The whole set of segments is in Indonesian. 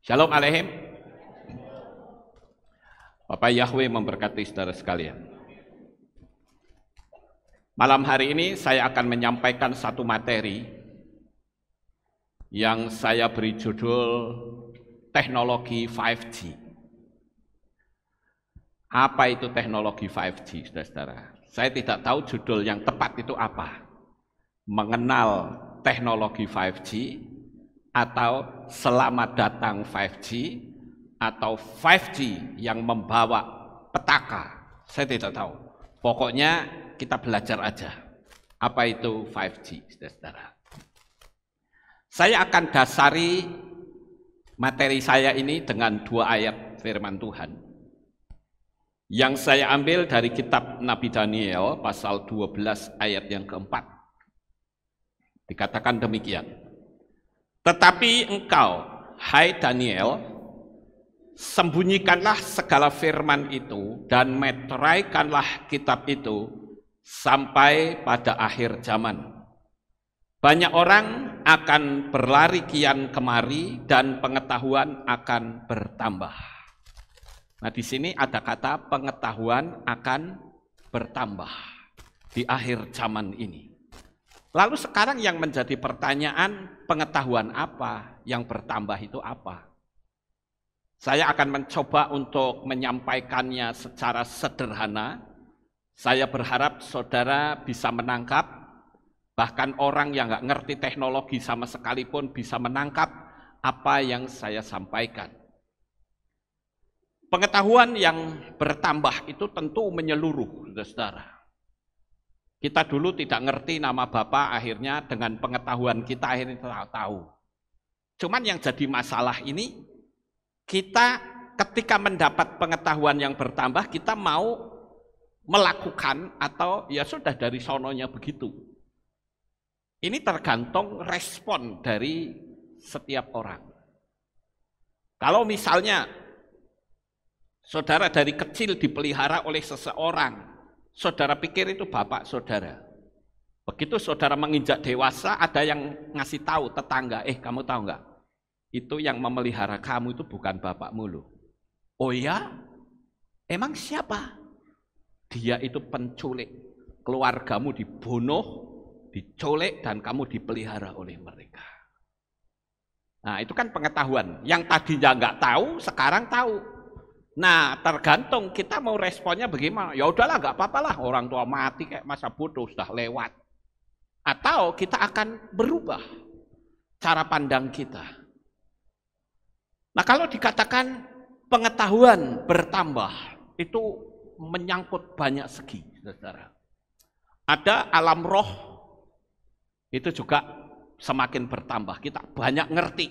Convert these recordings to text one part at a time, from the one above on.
Shalom Aleihim. Bapak Yahweh memberkati saudara sekalian. Malam hari ini saya akan menyampaikan satu materi yang saya beri judul teknologi 5G. Apa itu teknologi 5G, saudara-saudara? Saya tidak tahu judul yang tepat itu apa. Mengenal teknologi 5G, atau selamat datang 5G, atau 5G yang membawa petaka. Saya tidak tahu. Pokoknya kita belajar aja. Apa itu 5G, saudara-saudara? Saya akan dasari materi saya ini dengan dua ayat firman Tuhan. Yang saya ambil dari kitab Nabi Daniel, pasal 12 ayat yang keempat. Dikatakan demikian. Tetapi engkau, hai Daniel, sembunyikanlah segala firman itu dan meteraikanlah kitab itu sampai pada akhir zaman. Banyak orang akan berlari kian kemari dan pengetahuan akan bertambah. Nah, di sini ada kata pengetahuan akan bertambah di akhir zaman ini. Lalu sekarang yang menjadi pertanyaan, pengetahuan apa yang bertambah itu apa? Saya akan mencoba untuk menyampaikannya secara sederhana. Saya berharap saudara bisa menangkap, bahkan orang yang nggak ngerti teknologi sama sekali pun bisa menangkap apa yang saya sampaikan. Pengetahuan yang bertambah itu tentu menyeluruh, saudara. Kita dulu tidak ngerti nama Bapak, akhirnya dengan pengetahuan kita akhirnya tahu. Cuman yang jadi masalah ini, kita ketika mendapat pengetahuan yang bertambah, kita mau melakukan atau ya sudah dari sononya begitu. Ini tergantung respon dari setiap orang. Kalau misalnya saudara dari kecil dipelihara oleh seseorang, saudara pikir itu bapak saudara. Begitu saudara menginjak dewasa, ada yang ngasih tahu tetangga, kamu tahu nggak? Itu yang memelihara kamu itu bukan bapakmu loh. Oh ya? Emang siapa? Dia itu penculik. Keluargamu dibunuh, diculik, dan kamu dipelihara oleh mereka. Nah, itu kan pengetahuan. Yang tadinya nggak tahu, sekarang tahu. Nah, tergantung kita mau responnya bagaimana. Ya udahlah, nggak apa-apalah, orang tua mati kayak masa bodoh sudah lewat. Atau kita akan berubah cara pandang kita. Nah, kalau dikatakan pengetahuan bertambah, itu menyangkut banyak segi, saudara. Ada alam roh, itu juga semakin bertambah. Kita banyak ngerti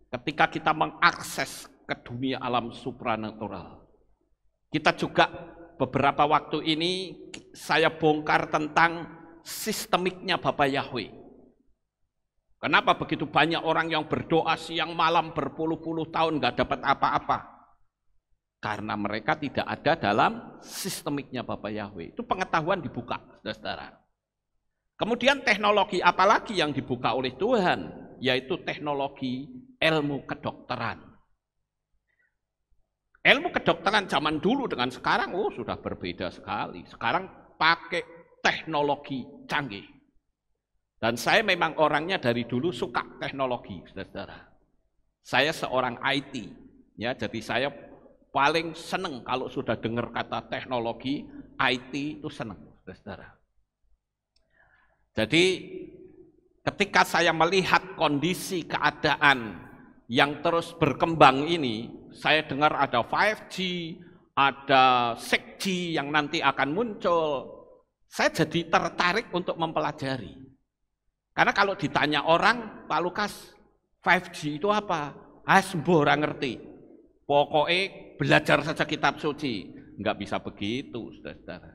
ketika kita mengakses ke dunia alam supranatural. Kita juga beberapa waktu ini saya bongkar tentang sistemiknya Bapak Yahweh. Kenapa begitu banyak orang yang berdoa siang malam berpuluh-puluh tahun nggak dapat apa-apa? Karena mereka tidak ada dalam sistemiknya Bapak Yahweh. Itu pengetahuan dibuka, saudara. Kemudian teknologi apalagi yang dibuka oleh Tuhan, yaitu teknologi ilmu kedokteran. Ilmu kedokteran zaman dulu dengan sekarang, sudah berbeda sekali. Sekarang pakai teknologi canggih. Dan saya memang orangnya dari dulu suka teknologi, saudara. Saya seorang IT, ya, jadi saya paling seneng kalau sudah dengar kata teknologi, IT itu seneng, saudara. Jadi ketika saya melihat kondisi keadaan yang terus berkembang ini, saya dengar ada 5G, ada 6G yang nanti akan muncul. Saya jadi tertarik untuk mempelajari. Karena kalau ditanya orang, Pak Lukas, 5G itu apa? Sembuh orang ngerti. Pokoknya belajar saja kitab suci. Enggak bisa begitu, saudara.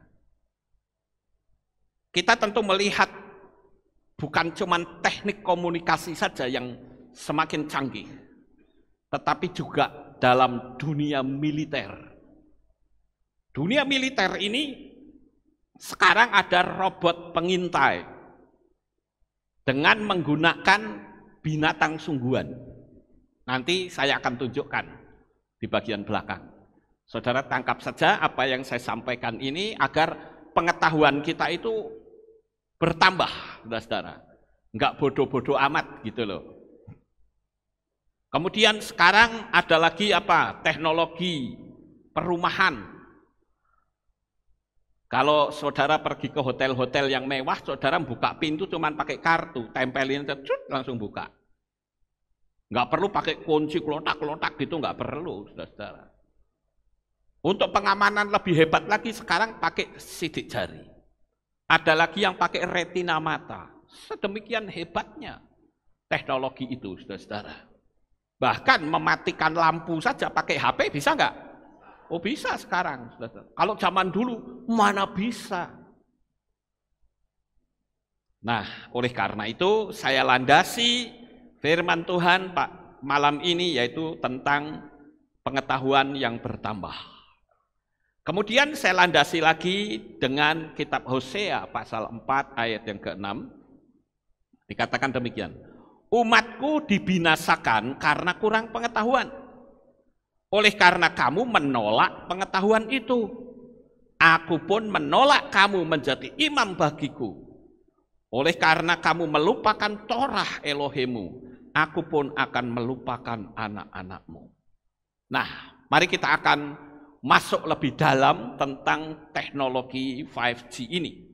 Kita tentu melihat bukan cuma teknik komunikasi saja yang semakin canggih, tetapi juga dalam dunia militer. Dunia militer ini sekarang ada robot pengintai dengan menggunakan binatang sungguhan. Nanti saya akan tunjukkan di bagian belakang. Saudara tangkap saja apa yang saya sampaikan ini agar pengetahuan kita itu bertambah, saudara. Enggak bodoh-bodoh amat gitu loh. Kemudian sekarang ada lagi apa? Teknologi perumahan. Kalau saudara pergi ke hotel-hotel yang mewah, saudara buka pintu cuman pakai kartu, tempelin langsung buka. Enggak perlu pakai kunci klotak-klotak gitu, enggak perlu, saudara. Untuk pengamanan lebih hebat lagi sekarang pakai sidik jari. Ada lagi yang pakai retina mata. Sedemikian hebatnya teknologi itu, saudara. Bahkan mematikan lampu saja pakai HP bisa nggak? Oh bisa sekarang, saudara. Kalau zaman dulu mana bisa. Nah, oleh karena itu saya landasi firman Tuhan Pak malam ini yaitu tentang pengetahuan yang bertambah. Kemudian saya landasi lagi dengan kitab Hosea pasal 4 ayat yang ke-6. Dikatakan demikian. Umatku dibinasakan karena kurang pengetahuan. Oleh karena kamu menolak pengetahuan itu. Aku pun menolak kamu menjadi imam bagiku. Oleh karena kamu melupakan Torah Elohimmu, aku pun akan melupakan anak-anakmu. Nah, mari kita akan masuk lebih dalam tentang teknologi 5G ini.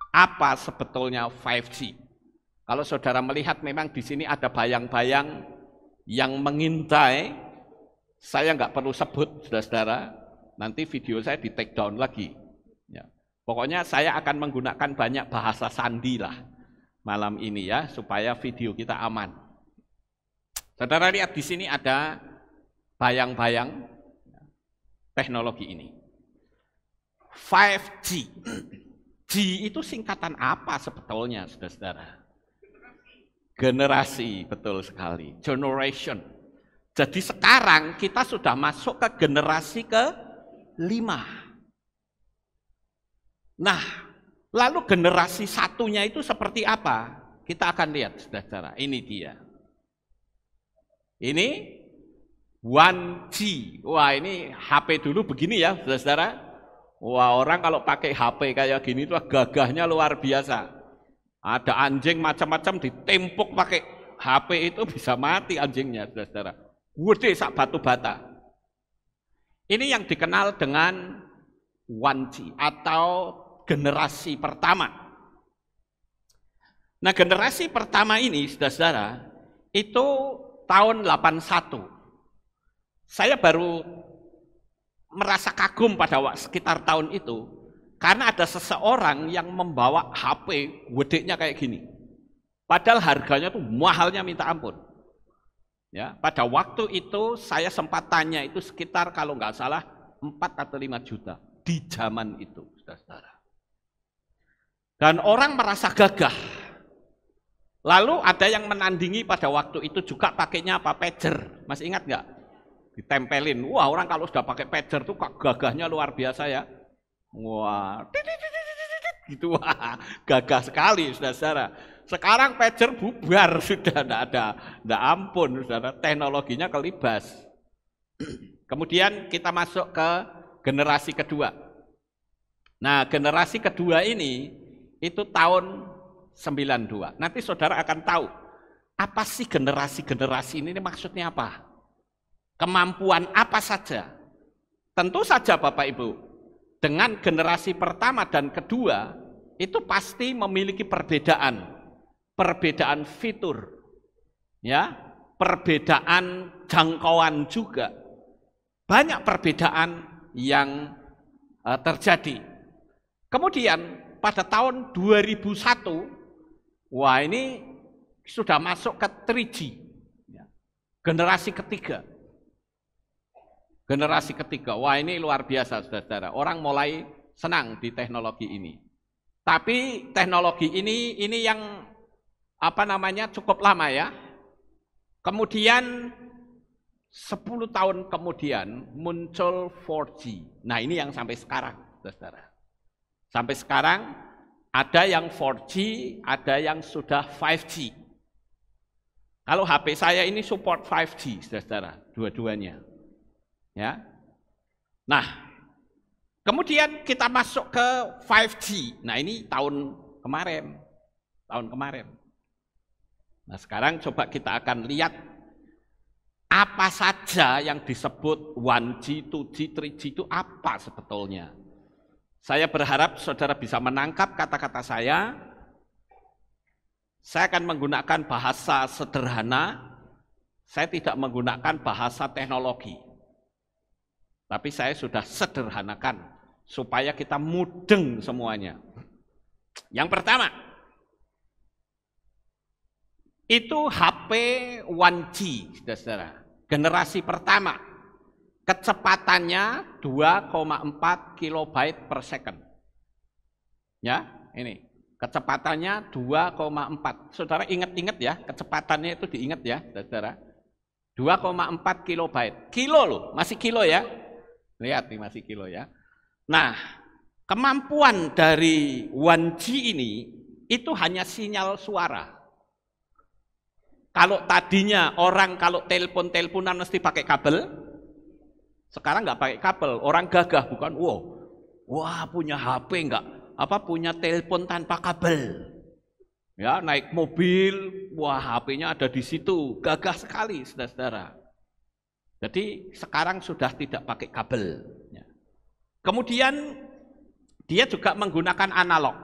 Apa sebetulnya 5G? Kalau saudara melihat memang di sini ada bayang-bayang yang mengintai, saya nggak perlu sebut, saudara-saudara, nanti video saya di take down lagi. Ya. Pokoknya saya akan menggunakan banyak bahasa sandi lah malam ini ya, supaya video kita aman. Saudara lihat di sini ada bayang-bayang teknologi ini. 5G. G itu singkatan apa sebetulnya, saudara-saudara? Generasi, betul sekali. Generation. Jadi sekarang kita sudah masuk ke generasi ke-5. Nah, lalu generasi satunya itu seperti apa? Kita akan lihat, saudara-saudara. Ini dia. Ini 1G. Wah, ini HP dulu begini ya, saudara-saudara. Wah, orang kalau pakai HP kayak gini tuh gagahnya luar biasa. Ada anjing macam-macam ditempuk pakai HP itu bisa mati anjingnya, saudara-saudara. Gede sak batu bata. Ini yang dikenal dengan 1G atau generasi pertama. Nah, generasi pertama ini, saudara-saudara, itu tahun 81. Saya baru merasa kagum pada sekitar tahun itu, karena ada seseorang yang membawa HP gedenya kayak gini. Padahal harganya tuh mahalnya minta ampun. Ya, pada waktu itu saya sempat tanya itu sekitar kalau nggak salah 4 atau 5 juta di zaman itu, saudara-saudara. Dan orang merasa gagah. Lalu ada yang menandingi pada waktu itu juga pakainya apa? Pager. Masih ingat nggak? Ditempelin. Wah, orang kalau sudah pakai pager tuh gagahnya luar biasa ya. Wah, gitu, wah, gagah sekali, saudara-saudara. Sekarang pager bubar, sudah tidak ampun, saudara. Teknologinya kelibas. Kemudian kita masuk ke generasi kedua. Nah, generasi kedua ini itu tahun 92. Nanti saudara akan tahu apa sih generasi-generasi ini maksudnya apa? Kemampuan apa saja? Tentu saja Bapak Ibu, dengan generasi pertama dan kedua itu pasti memiliki perbedaan fitur, ya, perbedaan jangkauan juga, banyak perbedaan yang terjadi. Kemudian pada tahun 2001, wah ini sudah masuk ke 3G, ya, generasi ketiga. Generasi ketiga, wah ini luar biasa, saudara-saudara. Orang mulai senang di teknologi ini. Tapi teknologi ini yang cukup lama ya. Kemudian 10 tahun kemudian muncul 4G. Nah ini yang sampai sekarang, saudara. Sampai sekarang ada yang 4G, ada yang sudah 5G. Kalau HP saya ini support 5G, saudara-saudara, dua-duanya. Ya. Nah, kemudian kita masuk ke 5G. Nah, ini tahun kemarin. Nah, sekarang coba kita akan lihat apa saja yang disebut 1G, 2G, 3G itu apa sebetulnya. Saya berharap saudara bisa menangkap kata-kata saya. Saya akan menggunakan bahasa sederhana, saya tidak menggunakan bahasa teknologi. Tapi saya sudah sederhanakan, supaya kita mudeng semuanya. Yang pertama, itu HP 1G, saudara-saudara. Generasi pertama, kecepatannya 2,4 kilobyte per second. Ya, ini. Kecepatannya 2,4. Saudara ingat-ingat ya, kecepatannya itu diingat ya, saudara. 2,4 kilobyte. Kilo loh, masih kilo ya. Lihat nih, masih kilo ya. Nah, kemampuan dari 1G ini, itu hanya sinyal suara. Kalau tadinya orang kalau telepon-teleponan mesti pakai kabel, sekarang nggak pakai kabel. Orang gagah, bukan? Wah punya HP nggak? Punya telepon tanpa kabel, ya naik mobil, wah HP-nya ada di situ, gagah sekali, saudara-saudara. Jadi sekarang sudah tidak pakai kabel. Ya. Kemudian dia juga menggunakan analog,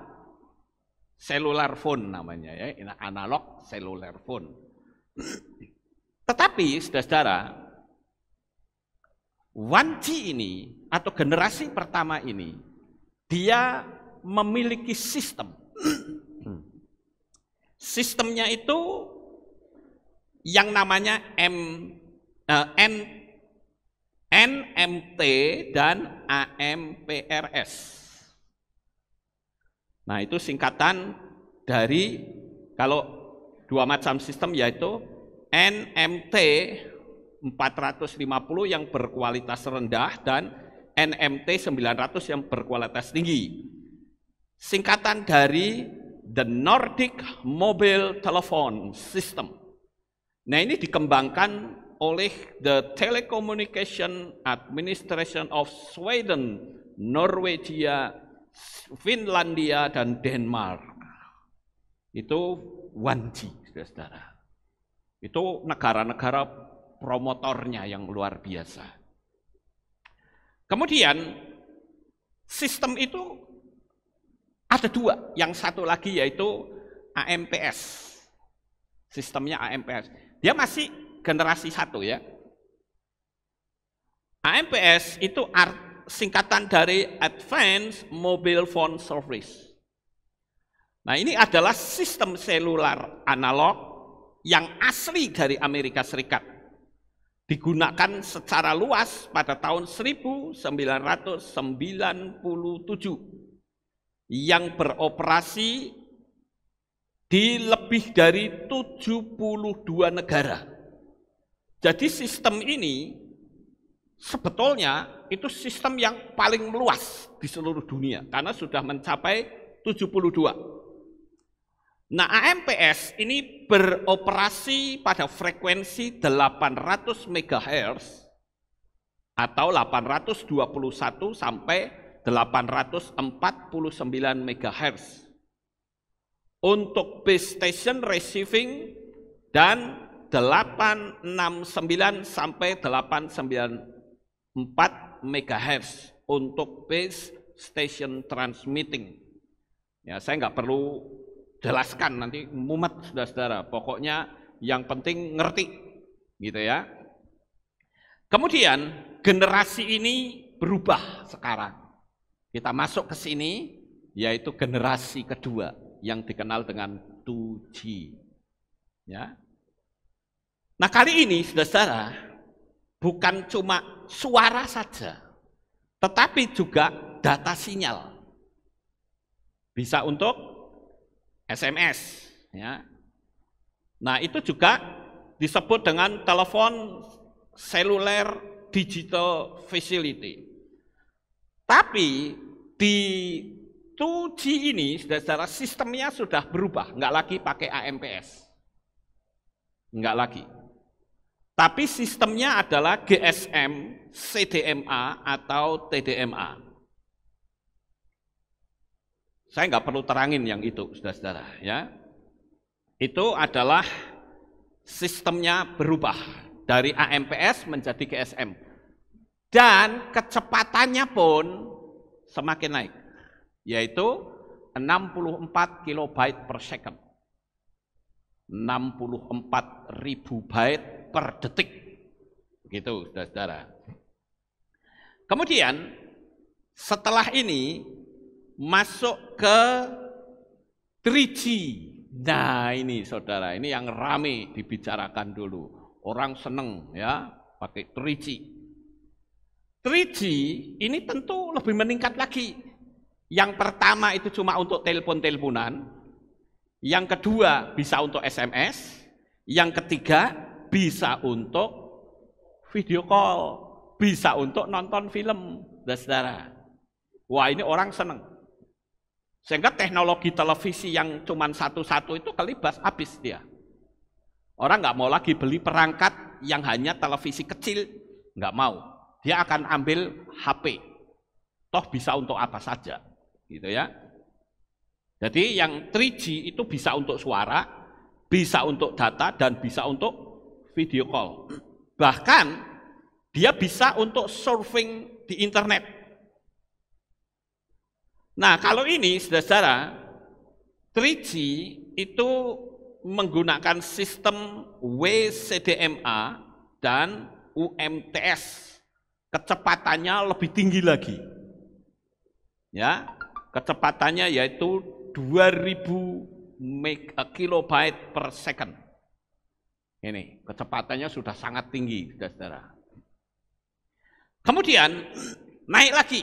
cellular phone namanya ya, analog cellular phone. Tetapi saudara-saudara, 1G ini atau generasi pertama ini, dia memiliki sistem. Sistemnya itu yang namanya NMT dan AMPRS. Nah, itu singkatan dari, kalau dua macam sistem yaitu NMT 450 yang berkualitas rendah dan NMT 900 yang berkualitas tinggi. Singkatan dari The Nordic Mobile Telephone System. Nah, ini dikembangkan oleh The Telecommunication Administration of Sweden, Norwegia, Finlandia, dan Denmark. Itu 1G, saudara. Itu negara-negara promotornya yang luar biasa. Kemudian, sistem itu ada dua, yang satu lagi yaitu AMPS. Sistemnya AMPS. Dia masih generasi satu ya. AMPS itu singkatan dari Advanced Mobile Phone Service. Nah, ini adalah sistem seluler analog yang asli dari Amerika Serikat. Digunakan secara luas pada tahun 1997. Yang beroperasi di lebih dari 72 negara. Jadi sistem ini sebetulnya itu sistem yang paling luas di seluruh dunia karena sudah mencapai 72. Nah, AMPS ini beroperasi pada frekuensi 800 MHz atau 821 sampai 849 MHz untuk base station receiving dan 869 sampai 894 MHz untuk base station transmitting. Ya, saya nggak perlu jelaskan, nanti mumet saudara-saudara. Pokoknya yang penting ngerti, gitu ya. Kemudian generasi ini berubah sekarang. Kita masuk ke sini, yaitu generasi kedua yang dikenal dengan 2G. Ya. Nah, kali ini, saudara-saudara, bukan cuma suara saja, tetapi juga data sinyal. Bisa untuk SMS. Ya. Nah, itu juga disebut dengan telepon seluler digital facility. Tapi di 2G ini, saudara, sistemnya sudah berubah, nggak lagi pakai AMPS. Enggak lagi. Tapi sistemnya adalah GSM, CDMA, atau TDMA. Saya nggak perlu terangin yang itu, saudara-saudara. Ya. Itu adalah sistemnya berubah dari AMPS menjadi GSM. Dan kecepatannya pun semakin naik, yaitu 64 kilobyte per second. 64.000 byte per detik. Begitu, saudara-saudara. Kemudian, setelah ini, masuk ke 3G. Nah ini saudara, ini yang rame dibicarakan dulu. Orang seneng ya, pakai 3G. 3G ini tentu lebih meningkat lagi. Yang pertama itu cuma untuk telepon-teleponan. Yang kedua bisa untuk SMS, yang ketiga bisa untuk video call, bisa untuk nonton film, saudara. Wah ini orang seneng. Sehingga teknologi televisi yang cuma satu-satu itu kelibas, habis dia. Orang nggak mau lagi beli perangkat yang hanya televisi kecil, nggak mau. Dia akan ambil HP, toh bisa untuk apa saja, gitu ya. Jadi yang 3G itu bisa untuk suara, bisa untuk data, dan bisa untuk video call. Bahkan dia bisa untuk surfing di internet. Nah kalau ini saudara-saudara, 3G itu menggunakan sistem WCDMA dan UMTS. Kecepatannya lebih tinggi lagi. Ya, kecepatannya yaitu 2000 kilobyte per second. Ini kecepatannya sudah sangat tinggi, saudara-saudara. Kemudian naik lagi.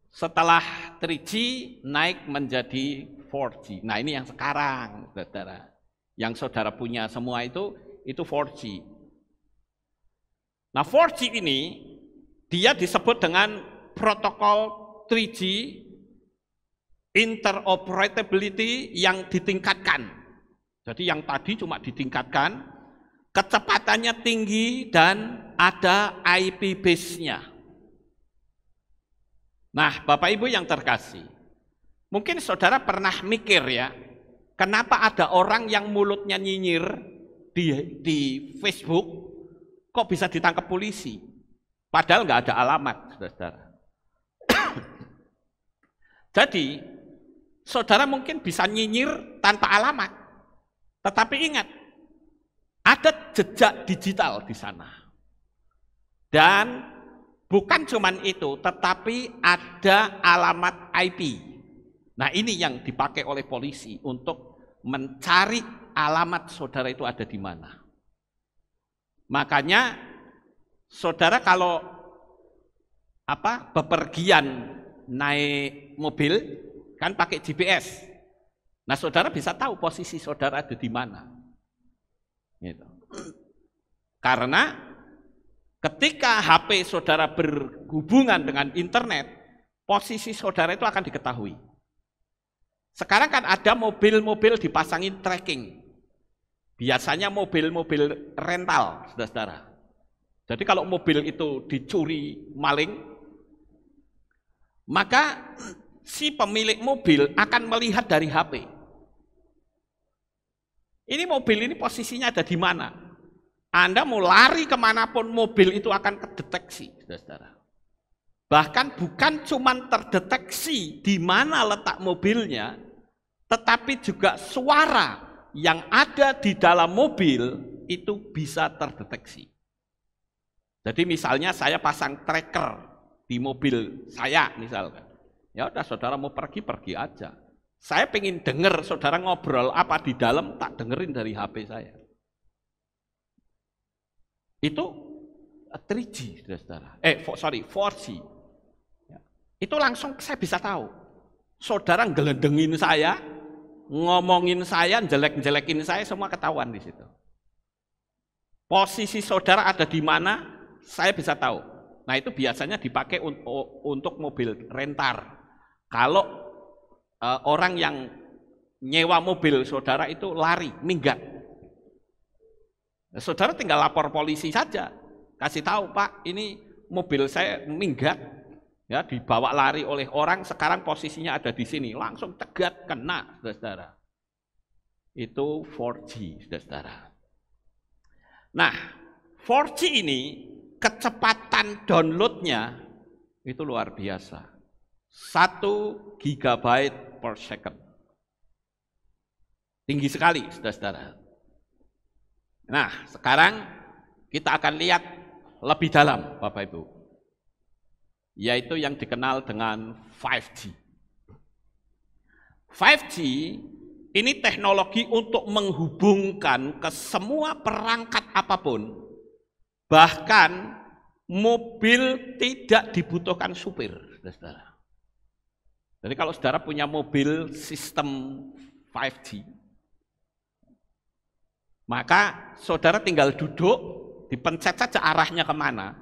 Setelah 3G naik menjadi 4G. Nah ini yang sekarang, saudara. Yang saudara punya semua itu 4G. Nah 4G ini dia disebut dengan protokol 3G interoperability yang ditingkatkan. Jadi yang tadi cuma ditingkatkan, kecepatannya tinggi dan ada IP base-nya. Nah, Bapak Ibu yang terkasih, mungkin saudara pernah mikir ya, kenapa ada orang yang mulutnya nyinyir di Facebook, kok bisa ditangkap polisi? Padahal nggak ada alamat, saudara. Jadi, saudara mungkin bisa nyinyir tanpa alamat, tetapi ingat, ada jejak digital di sana. Dan bukan cuman itu, tetapi ada alamat IP. Nah ini yang dipakai oleh polisi untuk mencari alamat saudara itu ada di mana. Makanya saudara kalau bepergian naik mobil kan pakai GPS. Nah saudara bisa tahu posisi saudara ada di mana. Gitu. Karena ketika HP saudara berhubungan dengan internet, posisi saudara itu akan diketahui. Sekarang kan ada mobil-mobil dipasangin tracking. Biasanya mobil-mobil rental, saudara-saudara. Jadi kalau mobil itu dicuri maling, maka si pemilik mobil akan melihat dari HP. Ini mobil ini posisinya ada di mana? Anda mau lari kemanapun mobil itu akan kedeteksi, saudara-saudara. Bahkan bukan cuma terdeteksi di mana letak mobilnya, tetapi juga suara yang ada di dalam mobil itu bisa terdeteksi. Jadi misalnya saya pasang tracker di mobil saya misalkan, ya udah saudara mau pergi aja. Saya pengen dengar saudara ngobrol apa di dalam, tak dengerin dari HP saya. Itu 3G, saudara. 4G. Ya. Itu langsung saya bisa tahu. Saudara ngelendengin saya, ngomongin saya, jelek-jelekin saya, semua ketahuan di situ. Posisi saudara ada di mana, saya bisa tahu. Nah itu biasanya dipakai untuk mobil rentar. Kalau orang yang nyewa mobil saudara itu lari, minggat. Saudara tinggal lapor polisi saja, kasih tahu, Pak, ini mobil saya minggat, ya, dibawa lari oleh orang, sekarang posisinya ada di sini, langsung cegat, kena, saudara. Itu 4G, saudara. Nah, 4G ini kecepatan downloadnya itu luar biasa, 1 GB per second. Tinggi sekali, saudara. Nah, sekarang kita akan lihat lebih dalam, Bapak Ibu, yaitu yang dikenal dengan 5G. 5G ini teknologi untuk menghubungkan ke semua perangkat apapun, bahkan mobil tidak dibutuhkan supir, saudara. Jadi kalau saudara punya mobil sistem 5G, maka saudara tinggal duduk, dipencet saja arahnya kemana,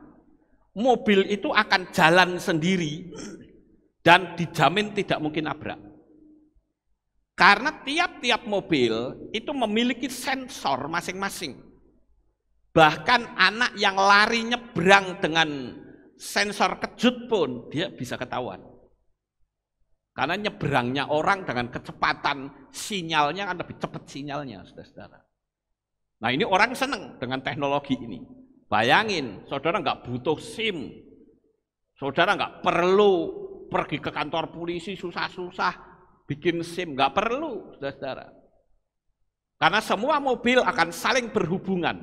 mobil itu akan jalan sendiri dan dijamin tidak mungkin nabrak. Karena tiap-tiap mobil itu memiliki sensor masing-masing. Bahkan anak yang lari nyebrang dengan sensor kejut pun dia bisa ketahuan. Karena nyebrangnya orang dengan kecepatan sinyalnya kan lebih cepat sinyalnya, saudara-saudara. Nah, ini orang senang dengan teknologi ini. Bayangin, saudara nggak butuh SIM, saudara nggak perlu pergi ke kantor polisi susah-susah bikin SIM, nggak perlu, saudara. Karena semua mobil akan saling berhubungan.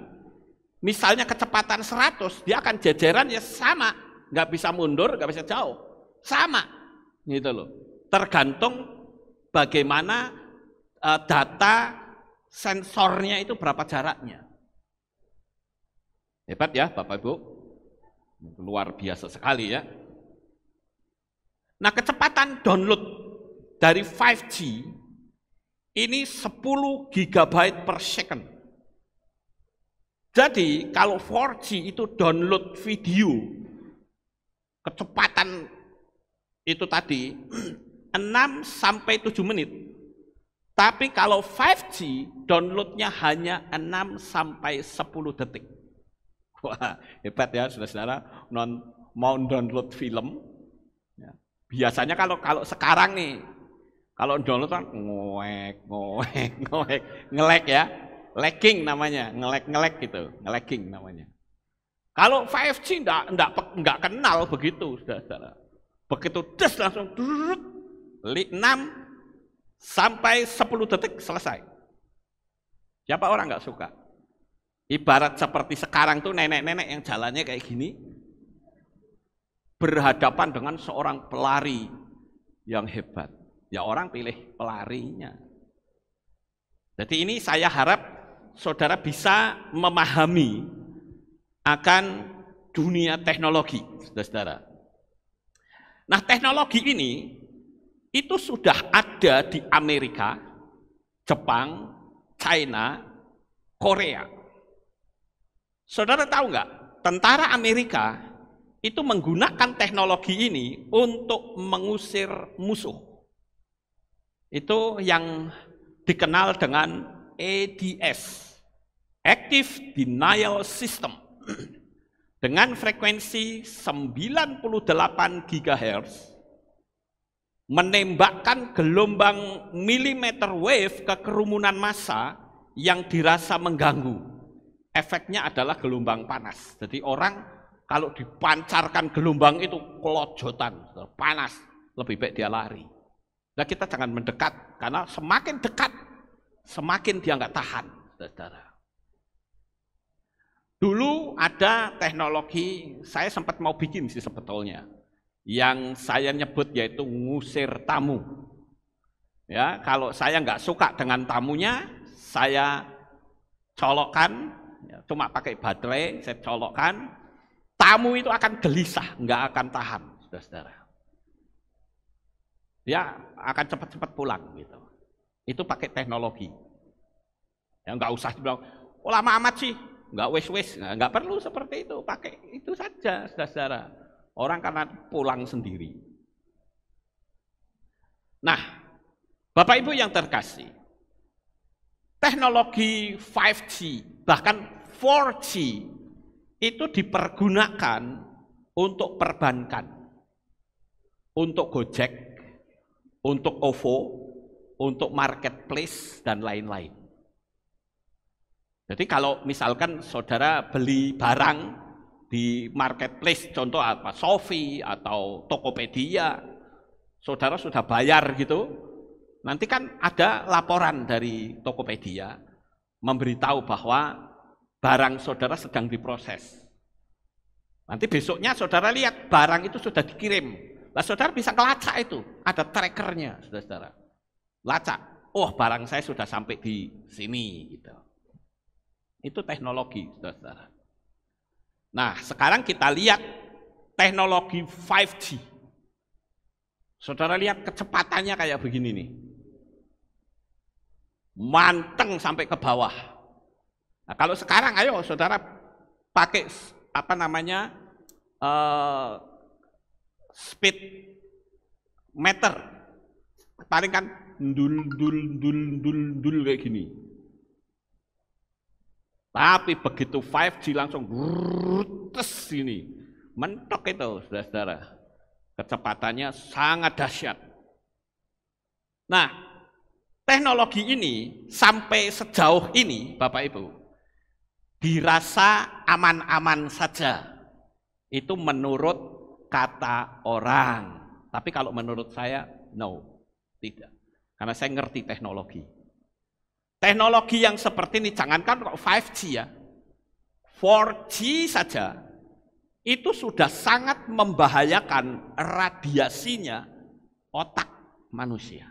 Misalnya kecepatan 100, dia akan jajaran ya sama, nggak bisa mundur, nggak bisa jauh, sama, gitu loh. Tergantung bagaimana data sensornya itu berapa jaraknya. Hebat ya Bapak Ibu, luar biasa sekali ya. Nah, kecepatan download dari 5G ini 10 GB per second. Jadi kalau 4G itu download video, kecepatan itu tadi 6 sampai 7 menit. Tapi kalau 5G downloadnya hanya 6 sampai 10 detik. Wah, hebat ya saudara-saudara, mau download film. Ya. Biasanya kalau sekarang nih, kalau download kan ngelek ya, lagging namanya, ngelek gitu, ngelagging namanya. Kalau 5G enggak kenal begitu, saudara-saudara. Begitu des langsung 6 sampai 10 detik selesai. Siapa orang nggak suka? Ibarat seperti sekarang tuh nenek-nenek yang jalannya kayak gini, berhadapan dengan seorang pelari yang hebat. Ya orang pilih pelarinya. Jadi ini saya harap saudara bisa memahami akan dunia teknologi, saudara-saudara. Nah, teknologi ini itu sudah ada di Amerika, Jepang, China, Korea. Saudara tahu nggak? Tentara Amerika itu menggunakan teknologi ini untuk mengusir musuh. Itu yang dikenal dengan ADS, Active Denial System. Dengan frekuensi 98 GHz, menembakkan gelombang millimeter wave ke kerumunan massa yang dirasa mengganggu. Efeknya adalah gelombang panas. Jadi orang kalau dipancarkan gelombang itu kelojotan, panas, lebih baik dia lari. Nah, kita jangan mendekat, karena semakin dekat, semakin dia nggak tahan, saudara. Dulu ada teknologi, saya sempat mau bikin sih sebetulnya, yang saya nyebut yaitu ngusir tamu. Ya, kalau saya nggak suka dengan tamunya, saya colokkan, ya, cuma pakai baterai, saya colokkan, tamu itu akan gelisah, nggak akan tahan, saudara-saudara. Dia akan cepat-cepat pulang gitu. Itu pakai teknologi. Ya nggak usah dibilang, oh lama amat sih, nggak wes-wes, nggak perlu seperti itu, pakai itu saja, saudara-saudara. Orang karena pulang sendiri. Nah, Bapak Ibu yang terkasih, teknologi 5G, bahkan 4G itu dipergunakan untuk perbankan, untuk Gojek, untuk OVO, untuk marketplace, dan lain-lain. Jadi kalau misalkan saudara beli barang di marketplace, contoh apa, Shopee atau Tokopedia, saudara sudah bayar gitu, nanti kan ada laporan dari Tokopedia memberitahu bahwa barang saudara sedang diproses. Nanti besoknya saudara lihat barang itu sudah dikirim. Lah saudara bisa ngelacak itu, ada trackernya, saudara. Lacak, oh barang saya sudah sampai di sini, gitu. Itu teknologi, saudara. Nah, sekarang kita lihat teknologi 5G. Saudara lihat kecepatannya kayak begini nih. Manteng sampai ke bawah. Nah, kalau sekarang ayo saudara pakai apa namanya speed meter, paling kan dul kayak gini. Tapi begitu 5G langsung tes ini, mentok itu, saudara-saudara. Kecepatannya sangat dahsyat. Nah, teknologi ini sampai sejauh ini, Bapak Ibu, dirasa aman-aman saja. Itu menurut kata orang. Tapi kalau menurut saya, no, tidak. Karena saya ngerti teknologi. Teknologi yang seperti ini, jangankan kok 5G ya, 4G saja, itu sudah sangat membahayakan radiasinya otak manusia.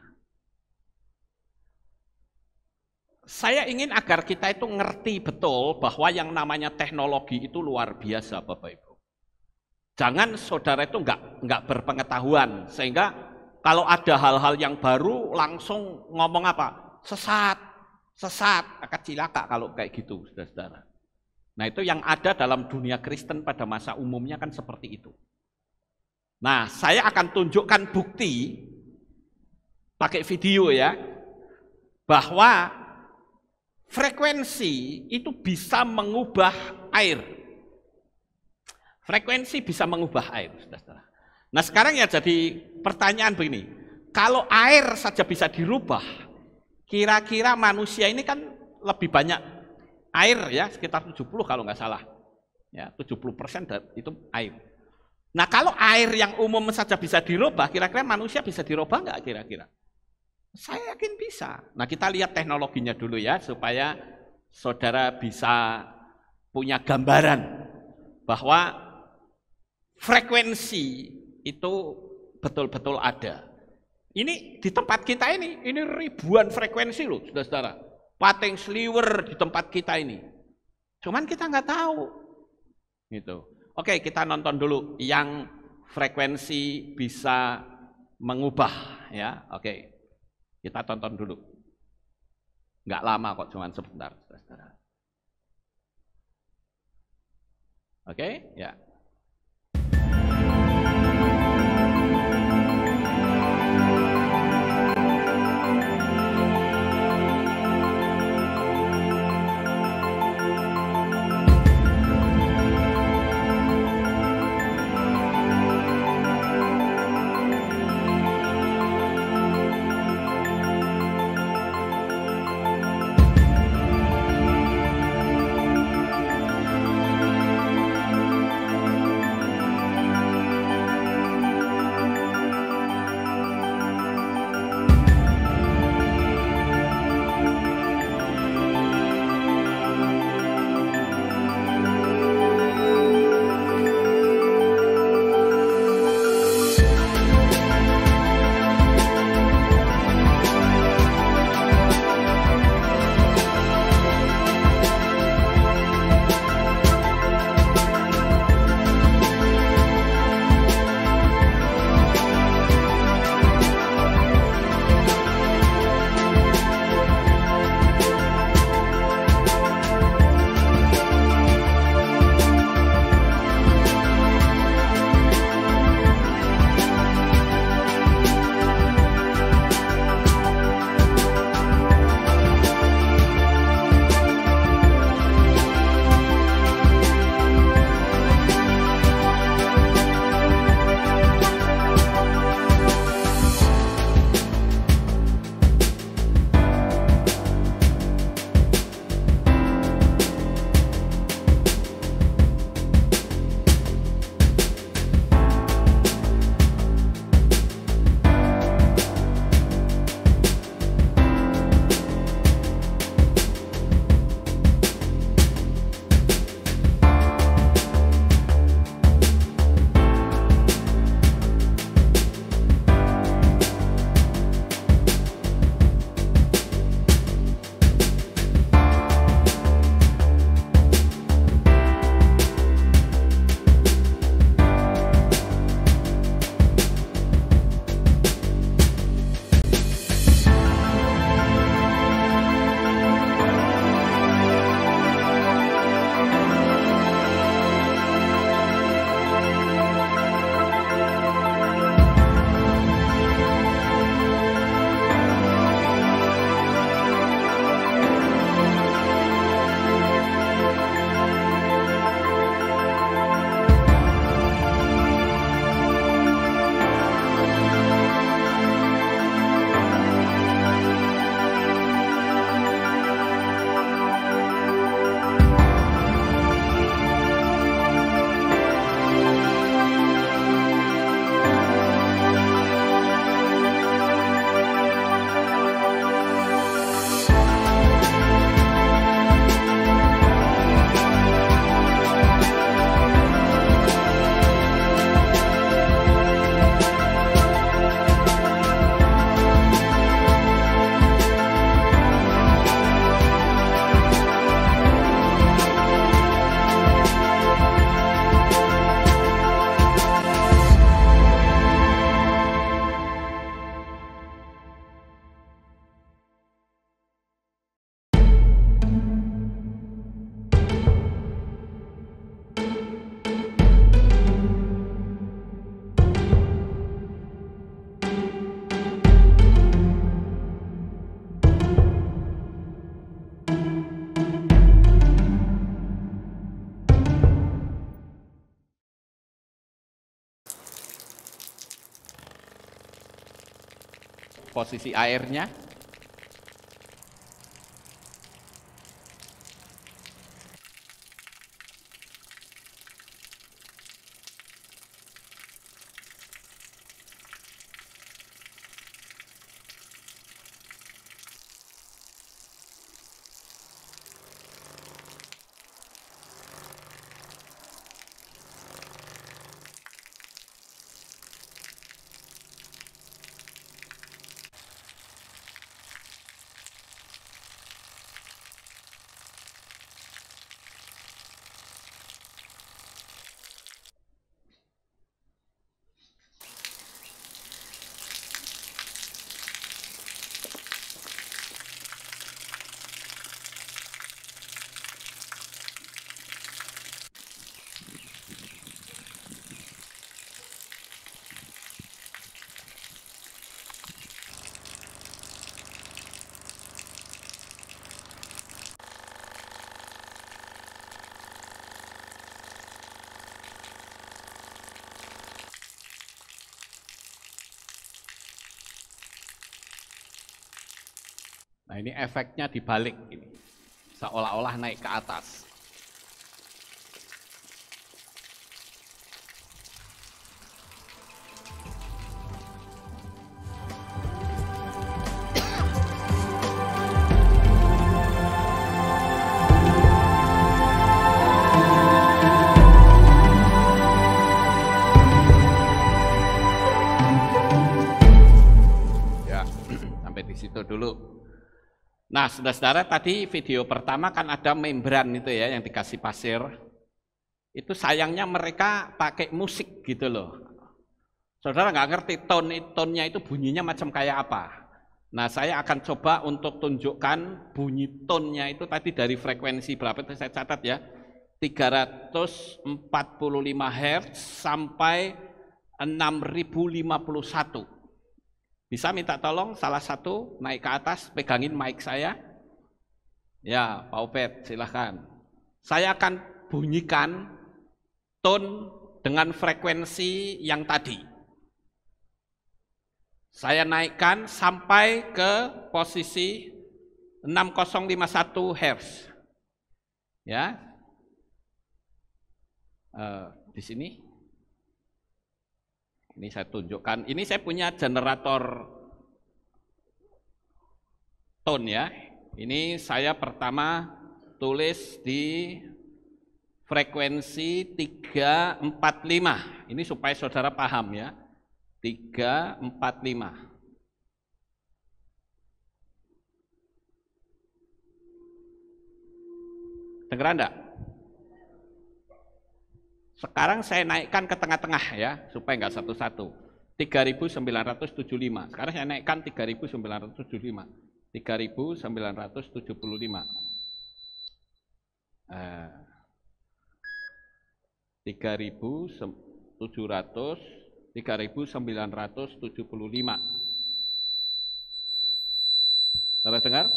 Saya ingin agar kita itu ngerti betul bahwa yang namanya teknologi itu luar biasa, Bapak Ibu. Jangan saudara itu enggak berpengetahuan, sehingga kalau ada hal-hal yang baru langsung ngomong apa? Sesat, akan cilaka kalau kayak gitu, saudara-saudara. Nah itu yang ada dalam dunia Kristen pada masa umumnya kan seperti itu. Nah saya akan tunjukkan bukti, pakai video ya, bahwa frekuensi itu bisa mengubah air. Frekuensi bisa mengubah air, saudara-saudara. Nah sekarang ya jadi pertanyaan begini, kalau air saja bisa dirubah, kira-kira manusia ini kan lebih banyak air ya, sekitar 70 kalau nggak salah. Ya, 70% itu air. Nah kalau air yang umum saja bisa dirubah, kira-kira manusia bisa dirubah nggak kira-kira? Saya yakin bisa. Nah kita lihat teknologinya dulu ya, supaya saudara bisa punya gambaran bahwa frekuensi itu betul-betul ada. Ini di tempat kita ini ribuan frekuensi loh, saudara-saudara. Pating sliwer di tempat kita ini. Cuman kita nggak tahu. Gitu. Oke, kita nonton dulu yang frekuensi bisa mengubah ya. Oke. Kita tonton dulu. Nggak lama kok, cuman sebentar, saudara-saudara. Oke, ya. posisi airnya. Nah ini efeknya dibalik ini, seolah-olah naik ke atas. Ya, sampai di situ dulu. Nah, saudara-saudara, tadi video pertama kan ada membran itu ya yang dikasih pasir. Itu sayangnya mereka pakai musik gitu loh. Saudara nggak ngerti tonnya itu bunyinya macam kayak apa. Nah, saya akan coba untuk tunjukkan bunyi tonnya itu tadi dari frekuensi berapa itu saya catat ya. 345 Hz sampai 6051. Bisa minta tolong salah satu naik ke atas, pegangin mic saya. Ya, Pak Obed, silahkan. Saya akan bunyikan ton dengan frekuensi yang tadi. Saya naikkan sampai ke posisi 6051 Hz. Ya, di sini. Ini saya tunjukkan, ini saya punya generator tone ya. Ini saya pertama tulis di frekuensi 345. Ini supaya saudara paham ya. 345. Dengar enggak? Sekarang saya naikkan ke tengah-tengah ya, supaya enggak satu-satu. 3975. Sekarang saya naikkan 3975. 3975. 3975. Saudara dengar?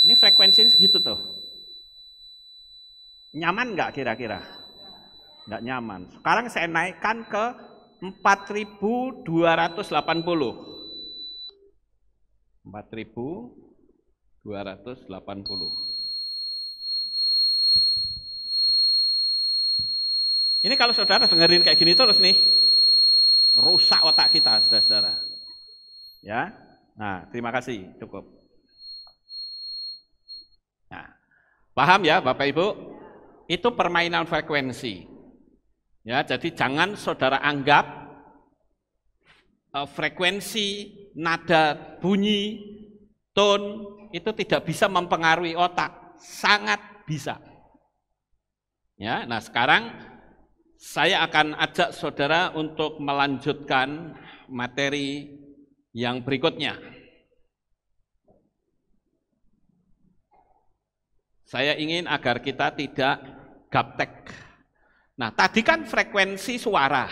Ini frekuensinya segitu tuh. Nyaman nggak kira-kira? Nggak nyaman. Sekarang saya naikkan ke 4280. 4280. Ini kalau saudara dengerin kayak gini terus nih, rusak otak kita, saudara-saudara. Ya, nah terima kasih, cukup. Nah, paham ya Bapak Ibu? Itu permainan frekuensi. Ya, jadi jangan saudara anggap frekuensi, nada, bunyi, tone itu tidak bisa mempengaruhi otak. Sangat bisa. Ya, nah sekarang saya akan ajak saudara untuk melanjutkan materi yang berikutnya. Saya ingin agar kita tidak gaptek. Nah, tadi kan frekuensi suara,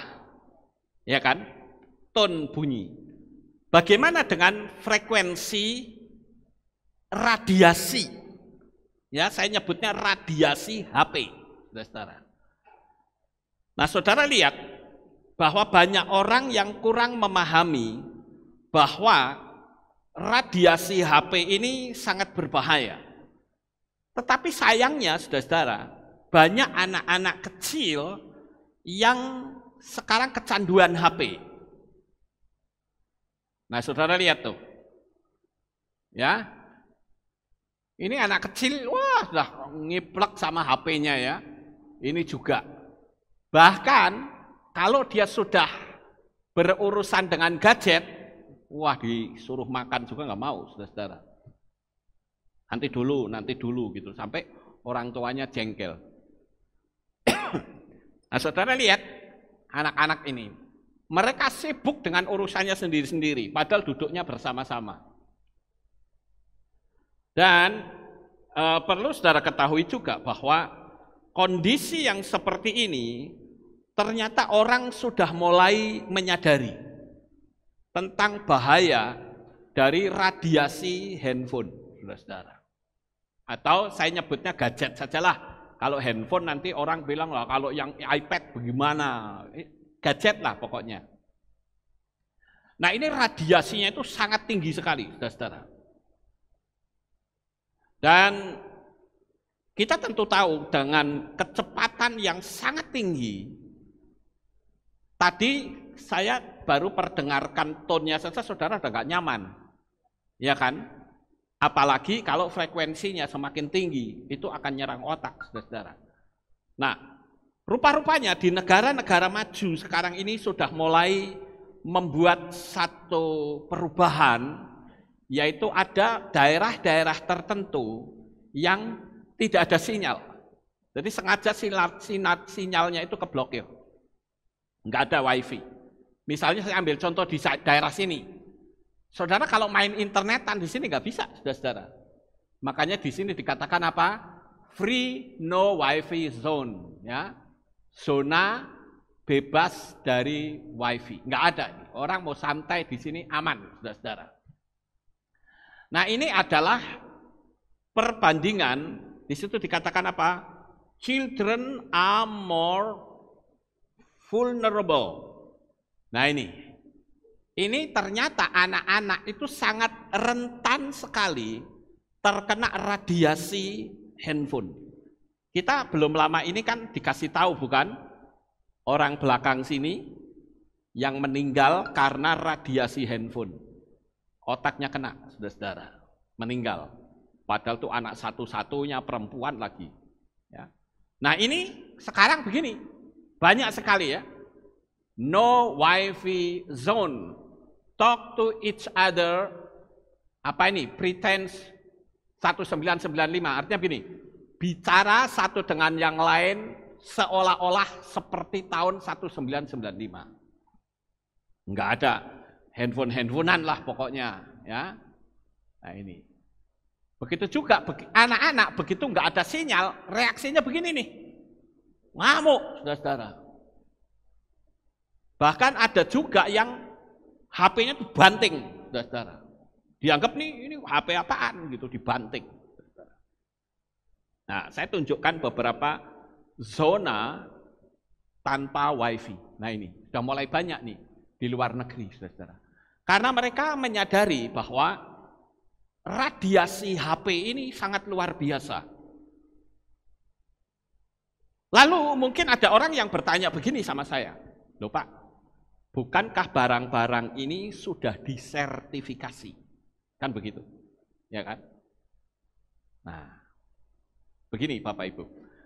ya kan? Ton bunyi. Bagaimana dengan frekuensi radiasi? Ya, saya nyebutnya radiasi HP, saudara. Nah, saudara lihat, bahwa banyak orang yang kurang memahami bahwa radiasi HP ini sangat berbahaya. Tetapi sayangnya, saudara-saudara, banyak anak-anak kecil yang sekarang kecanduan HP. Nah, saudara lihat tuh. Ya. Ini anak kecil, wah, sudah ngiplek sama HP-nya ya. Ini juga. Bahkan, kalau dia sudah berurusan dengan gadget, wah, disuruh makan juga nggak mau, saudara-saudara. Nanti dulu gitu, sampai orang tuanya jengkel. Nah, saudara lihat anak-anak ini, mereka sibuk dengan urusannya sendiri-sendiri, padahal duduknya bersama-sama. Dan perlu saudara ketahui juga bahwa kondisi yang seperti ini, ternyata orang sudah mulai menyadari tentang bahaya dari radiasi handphone, saudara. Atau saya nyebutnya gadget sajalah. Kalau handphone nanti orang bilang lah, kalau yang iPad bagaimana? Gadget lah pokoknya. Nah, ini radiasinya itu sangat tinggi sekali, saudara. Dan kita tentu tahu dengan kecepatan yang sangat tinggi. Tadi saya baru perdengarkan tonnya saja, saudara udah gak nyaman. Ya kan? Apalagi kalau frekuensinya semakin tinggi, itu akan nyerang otak, saudara. Nah, rupa-rupanya di negara-negara maju sekarang ini sudah mulai membuat satu perubahan, yaitu ada daerah-daerah tertentu yang tidak ada sinyal. Jadi sengaja sinyalnya itu keblokir. Nggak ada wifi. Misalnya saya ambil contoh di daerah sini. Saudara kalau main internetan di sini nggak bisa, saudara. Makanya di sini dikatakan apa? Free no wifi zone, ya. Zona bebas dari wifi. Nggak ada. Orang mau santai di sini aman, saudara. Nah, ini adalah perbandingan. Di situ dikatakan apa? Children are more vulnerable. Nah, ini ternyata anak-anak itu sangat rentan sekali terkena radiasi handphone. Kita belum lama ini kan dikasih tahu bukan? Orang belakang sini yang meninggal karena radiasi handphone. Otaknya kena, saudara-saudara. Meninggal. Padahal itu anak satu-satunya perempuan lagi. Ya. Nah, ini sekarang begini. Banyak sekali ya. No wifi zone. Talk to each other, apa ini? Pretense 1995, artinya begini, bicara satu dengan yang lain seolah-olah seperti tahun 1995. Enggak ada handphone-handphonean lah pokoknya, ya. Nah, ini. Begitu juga anak-anak begitu enggak ada sinyal, reaksinya begini nih. Ngamuk, saudara-saudara. Bahkan ada juga yang HP-nya itu banting, saudara. Dianggap nih ini HP apaan gitu, dibanting. Nah, saya tunjukkan beberapa zona tanpa wifi. Nah, ini sudah mulai banyak nih di luar negeri, saudara. Karena mereka menyadari bahwa radiasi HP ini sangat luar biasa. Lalu mungkin ada orang yang bertanya begini sama saya, loh Pak, bukankah barang-barang ini sudah disertifikasi? Kan begitu, ya kan? Nah, begini Bapak Ibu.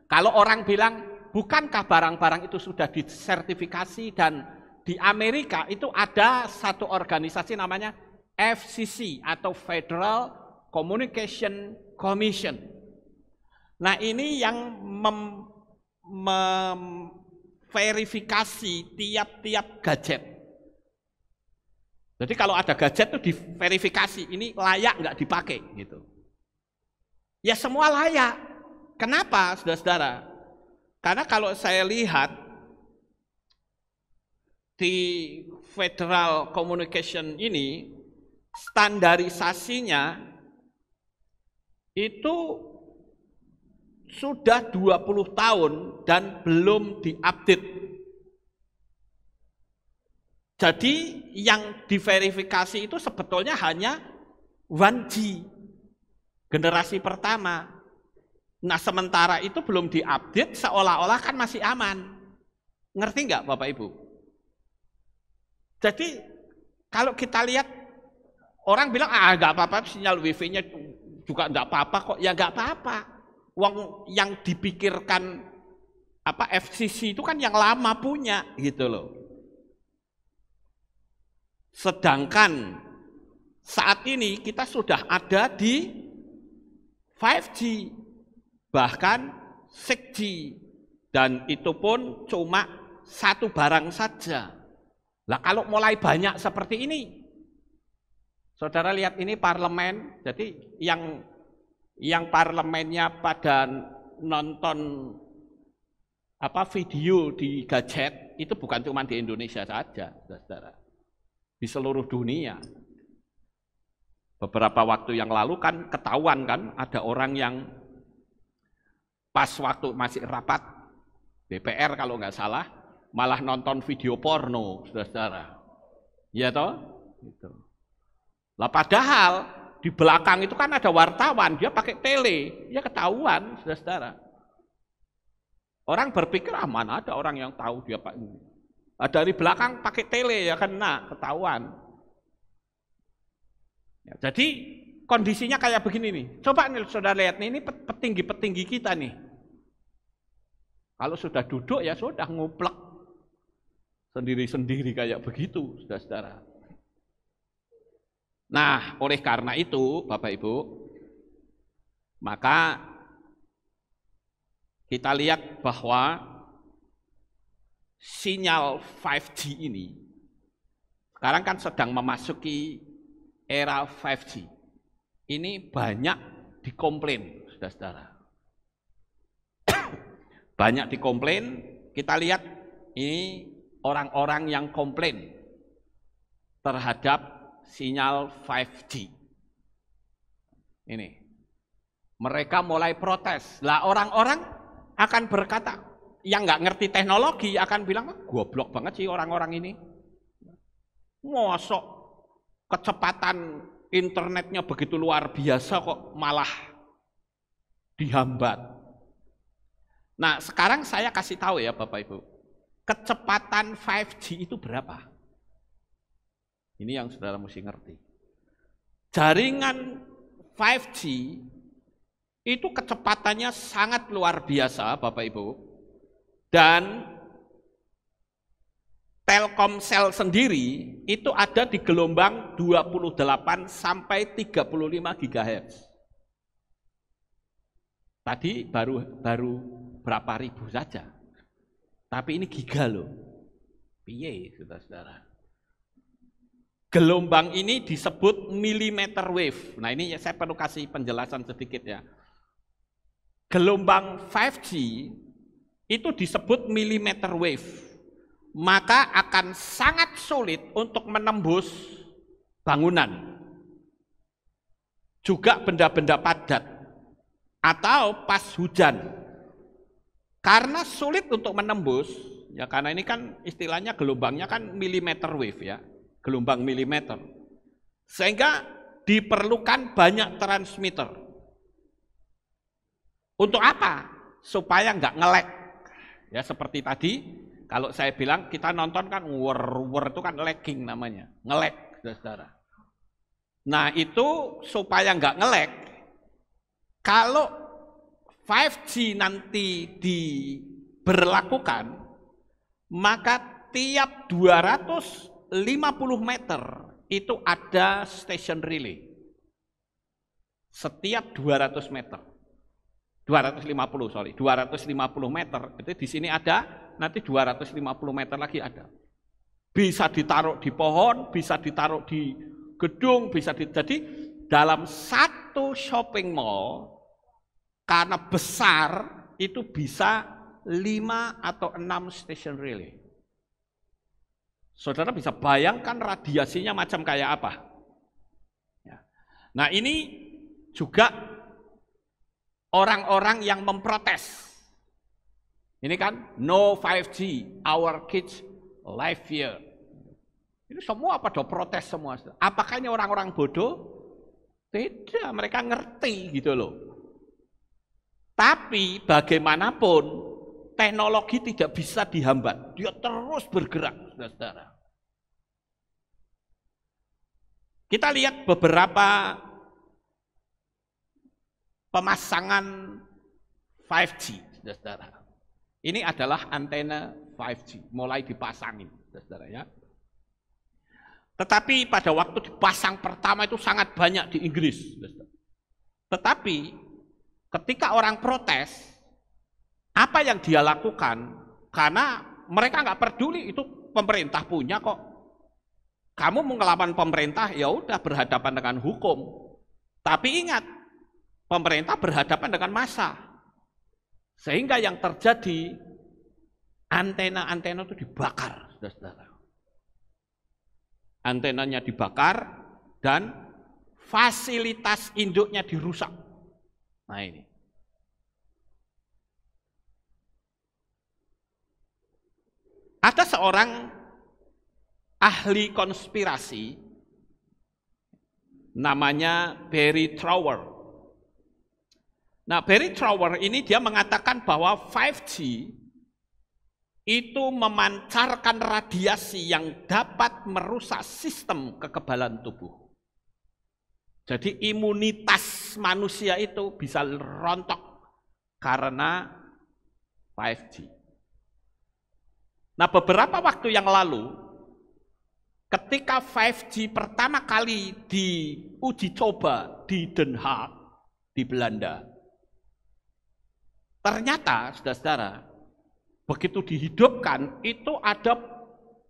Kalau orang bilang, bukankah barang-barang itu sudah disertifikasi, dan di Amerika itu ada satu organisasi namanya FCC atau Federal Communication Commission. Nah, ini yang verifikasi tiap-tiap gadget. Jadi kalau ada gadget itu diverifikasi, ini layak nggak dipakai gitu. Ya semua layak. Kenapa, saudara-saudara? Karena kalau saya lihat di Federal Communication ini, standarisasinya itu sudah 20 tahun dan belum diupdate. Jadi yang diverifikasi itu sebetulnya hanya 1G, generasi pertama. Nah sementara itu belum diupdate, seolah-olah kan masih aman. Ngerti nggak Bapak Ibu? Jadi kalau kita lihat, orang bilang, nggak apa-apa, sinyal wifi-nya juga nggak apa-apa kok. Ya nggak apa-apa. Wong yang dipikirkan FCC itu kan yang lama punya gitu loh. Sedangkan saat ini kita sudah ada di 5G, bahkan 6G, dan itu pun cuma satu barang saja. Lah kalau mulai banyak seperti ini, saudara lihat ini parlemen, jadi yang parlemennya pada nonton video di gadget itu bukan cuma di Indonesia saja, saudara. Di seluruh dunia. Beberapa waktu yang lalu kan ketahuan kan ada orang yang pas waktu masih rapat DPR kalau nggak salah malah nonton video porno, saudara. Iya toh? Gitu. Lah padahal di belakang itu kan ada wartawan, dia pakai tele, ya ketahuan, saudara. Orang berpikir mana ada orang yang tahu dia Pak ini. Dari belakang pakai tele ya kena, ketahuan. Ya, jadi kondisinya kayak begini nih. Coba nih saudara lihat nih, ini petinggi-petinggi kita nih. Kalau sudah duduk ya sudah nguplek sendiri-sendiri kayak begitu, saudara-saudara. Nah, oleh karena itu, Bapak Ibu, maka kita lihat bahwa sinyal 5G ini sekarang kan sedang memasuki era 5G. Ini banyak dikomplain, saudara-saudara. Banyak dikomplain, kita lihat ini orang-orang yang komplain terhadap sinyal 5G. Ini. Mereka mulai protes. Lah orang-orang akan berkata, yang nggak ngerti teknologi akan bilang, goblok banget sih orang-orang ini. Mosok kecepatan internetnya begitu luar biasa kok malah dihambat. Nah sekarang saya kasih tahu ya Bapak Ibu, kecepatan 5G itu berapa? Ini yang saudara mesti ngerti. Jaringan 5G itu kecepatannya sangat luar biasa Bapak Ibu. Dan Telkomsel sendiri itu ada di gelombang 28 sampai 35 GHz. Tadi baru berapa ribu saja. Tapi ini giga loh. Piye, saudara-saudara. Gelombang ini disebut millimeter wave. Nah ini saya perlu kasih penjelasan sedikit ya. Gelombang 5G itu disebut millimeter wave, maka akan sangat sulit untuk menembus bangunan, juga benda-benda padat, atau pas hujan. Karena sulit untuk menembus, ya karena ini kan istilahnya gelombangnya kan millimeter wave ya, gelombang milimeter. Sehingga diperlukan banyak transmitter. Untuk apa? Supaya nggak nge-lag. Ya seperti tadi, kalau saya bilang kita nonton kan war itu kan lagging namanya, nge-lag, saudara. Nah itu supaya nggak nge-lag, kalau 5G nanti diberlakukan, maka tiap 250 meter itu ada station relay. Setiap 200 meter. 250 meter, itu di sini ada, nanti 250 meter lagi ada. Bisa ditaruh di pohon, bisa ditaruh di gedung, jadi dalam satu shopping mall, karena besar, itu bisa 5 atau 6 station relay. Saudara bisa bayangkan radiasinya macam kayak apa. Nah ini juga orang-orang yang memprotes. Ini kan no 5G, our kids live here. Ini semua pada protes semua. Apakah ini orang-orang bodoh? Tidak, mereka ngerti gitu loh. Tapi bagaimanapun teknologi tidak bisa dihambat. Dia terus bergerak, saudara-saudara. Kita lihat beberapa pemasangan 5G, saudara-saudara. Ini adalah antena 5G, mulai dipasangin, saudara-saudara ya. Tetapi pada waktu dipasang pertama itu sangat banyak di Inggris. Tetapi ketika orang protes, apa yang dia lakukan? Karena mereka nggak peduli, itu pemerintah punya kok. Kamu mau ngelawan pemerintah, ya udah berhadapan dengan hukum. Tapi ingat, pemerintah berhadapan dengan massa. Sehingga yang terjadi, antena-antena itu dibakar, saudara-saudara. Antenanya dibakar dan fasilitas induknya dirusak. Nah ini. Ada seorang ahli konspirasi namanya Barry Trower. Nah, Barry Trower ini dia mengatakan bahwa 5G itu memancarkan radiasi yang dapat merusak sistem kekebalan tubuh. Jadi imunitas manusia itu bisa rontok karena 5G. Nah, beberapa waktu yang lalu, ketika 5G pertama kali diuji coba di Den Haag, di Belanda, ternyata, saudara-saudara, begitu dihidupkan, itu ada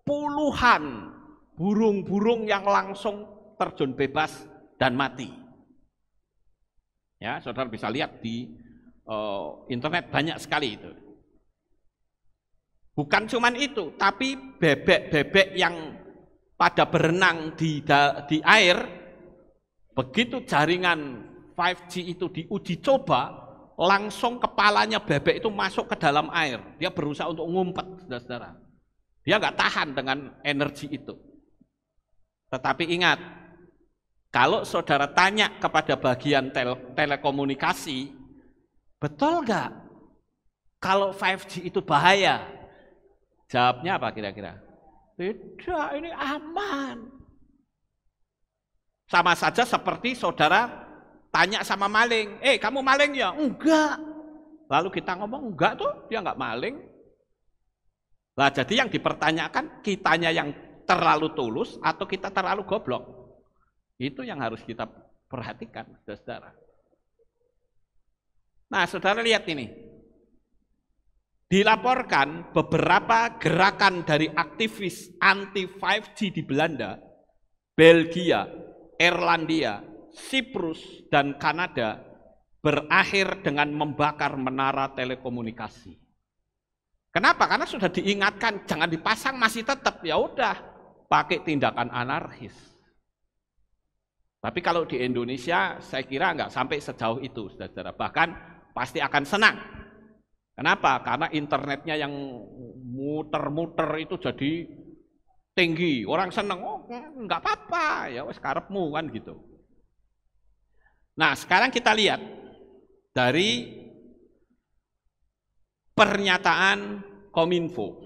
puluhan burung-burung yang langsung terjun bebas dan mati. Ya, saudara bisa lihat di internet banyak sekali itu. Bukan cuman itu, tapi bebek-bebek yang pada berenang di air, begitu jaringan 5G itu diuji coba, langsung kepalanya bebek itu masuk ke dalam air. Dia berusaha untuk ngumpet, saudara-saudara. Dia nggak tahan dengan energi itu. Tetapi ingat, kalau saudara tanya kepada bagian telekomunikasi, betul nggak kalau 5G itu bahaya? Jawabnya apa kira-kira? Tidak, ini aman. Sama saja seperti saudara tanya sama maling, kamu maling ya? Enggak. Lalu kita ngomong, enggak tuh, dia enggak maling. Nah, jadi yang dipertanyakan, kitanya yang terlalu tulus atau kita terlalu goblok? Itu yang harus kita perhatikan, saudara. Nah, saudara lihat ini. Dilaporkan beberapa gerakan dari aktivis anti 5G di Belanda, Belgia, Irlandia, Siprus, dan Kanada berakhir dengan membakar menara telekomunikasi. Kenapa? Karena sudah diingatkan jangan dipasang, masih tetap, ya udah pakai tindakan anarkis. Tapi kalau di Indonesia saya kira nggak sampai sejauh itu, saudara. Bahkan pasti akan senang. Kenapa? Karena internetnya yang muter-muter itu jadi tinggi, orang senang, oh nggak apa-apa, ya wes karepmu kan gitu. Nah, sekarang kita lihat dari pernyataan Kominfo.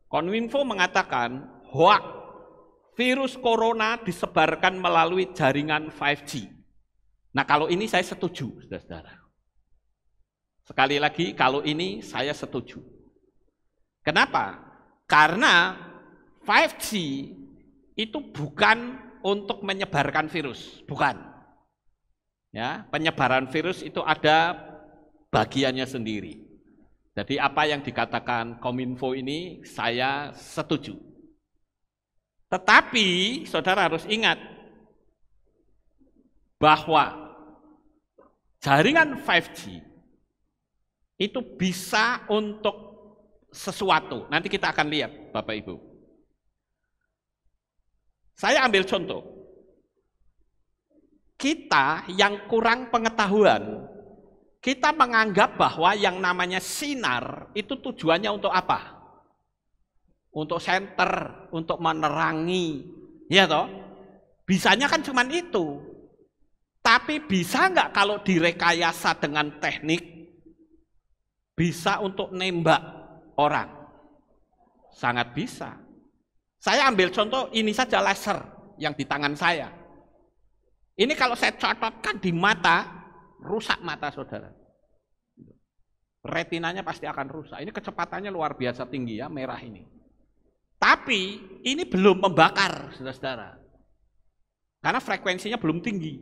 Kominfo mengatakan hoax virus corona disebarkan melalui jaringan 5G. Nah, kalau ini saya setuju, saudara-saudara. Sekali lagi, kalau ini saya setuju. Kenapa? Karena 5G itu bukan untuk menyebarkan virus, bukan. Ya, penyebaran virus itu ada bagiannya sendiri. Jadi apa yang dikatakan Kominfo ini saya setuju. Tetapi saudara harus ingat bahwa jaringan 5G itu bisa untuk sesuatu. Nanti kita akan lihat, Bapak Ibu. Saya ambil contoh. Kita yang kurang pengetahuan, kita menganggap bahwa yang namanya sinar itu tujuannya untuk apa? untuk senter, untuk menerangi, ya toh? Bisanya kan cuman itu. Tapi bisa nggak kalau direkayasa dengan teknik, bisa untuk nembak orang? Sangat bisa. Saya ambil contoh ini saja, laser yang di tangan saya. Ini kalau saya cototkan di mata, rusak mata saudara. Retinanya pasti akan rusak. Ini kecepatannya luar biasa tinggi ya, merah ini. Tapi ini belum membakar, saudara-saudara. Karena frekuensinya belum tinggi.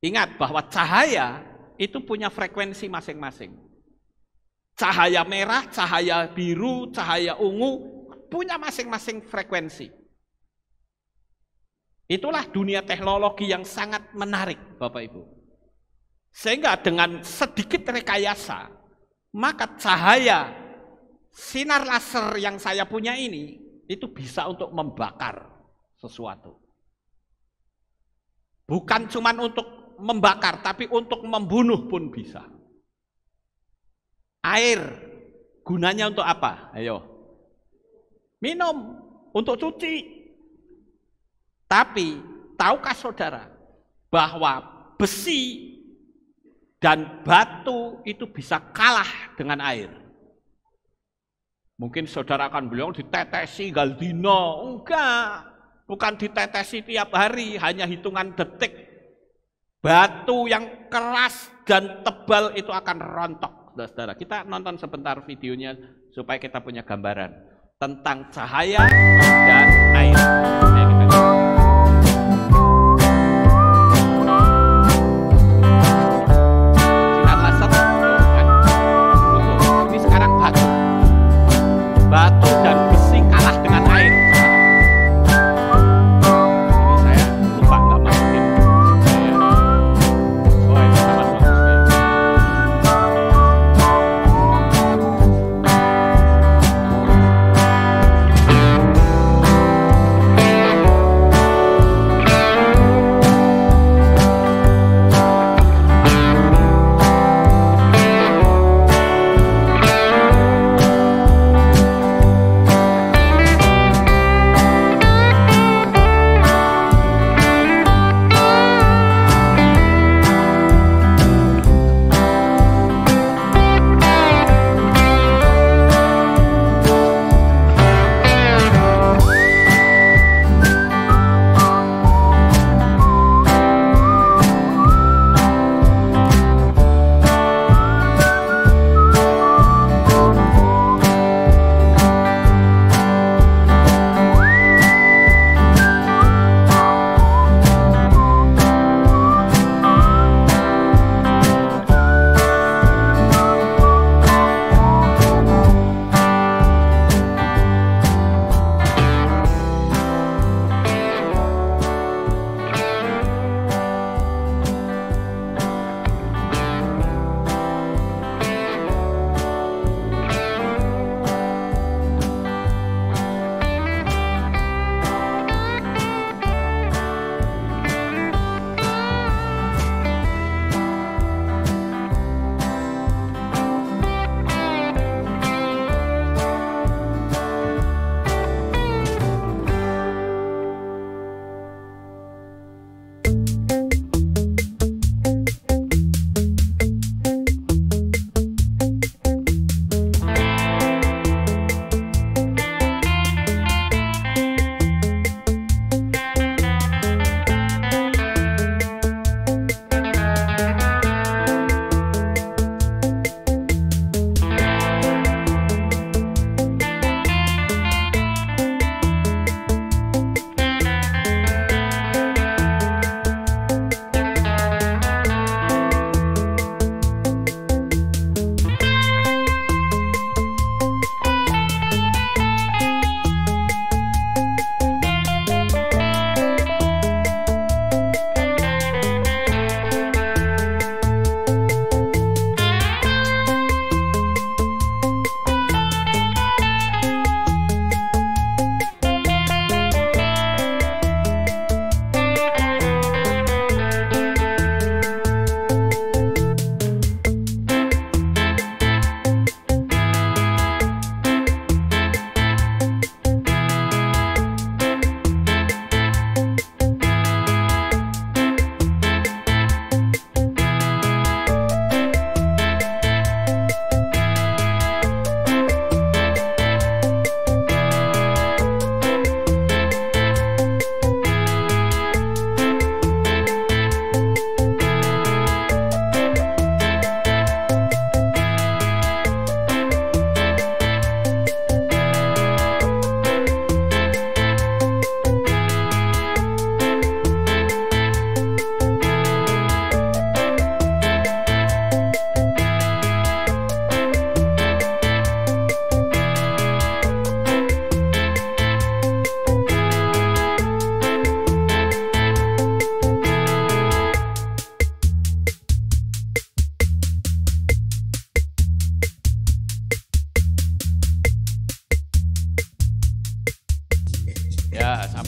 Ingat bahwa cahaya itu punya frekuensi masing-masing. Cahaya merah, cahaya biru, cahaya ungu, punya masing-masing frekuensi. Itulah dunia teknologi yang sangat menarik, Bapak Ibu. Sehingga dengan sedikit rekayasa, maka cahaya sinar laser yang saya punya ini, itu bisa untuk membakar sesuatu. Bukan cuma untuk membakar, tapi untuk membunuh pun bisa. Air, gunanya untuk apa? Ayo. Minum, untuk cuci. Tapi, tahukah saudara, bahwa besi dan batu itu bisa kalah dengan air? Mungkin saudara akan bilang ditetesi galdino. Enggak, bukan ditetesi tiap hari, hanya hitungan detik. Batu yang keras dan tebal itu akan rontok, saudara. Kita nonton sebentar videonya supaya kita punya gambaran tentang cahaya dan air. Sinar laser, ini sekarang batu. Batu dan besi kalah dengan air. Ini saya lupa nggak masukin. Oh, ini sama bagus.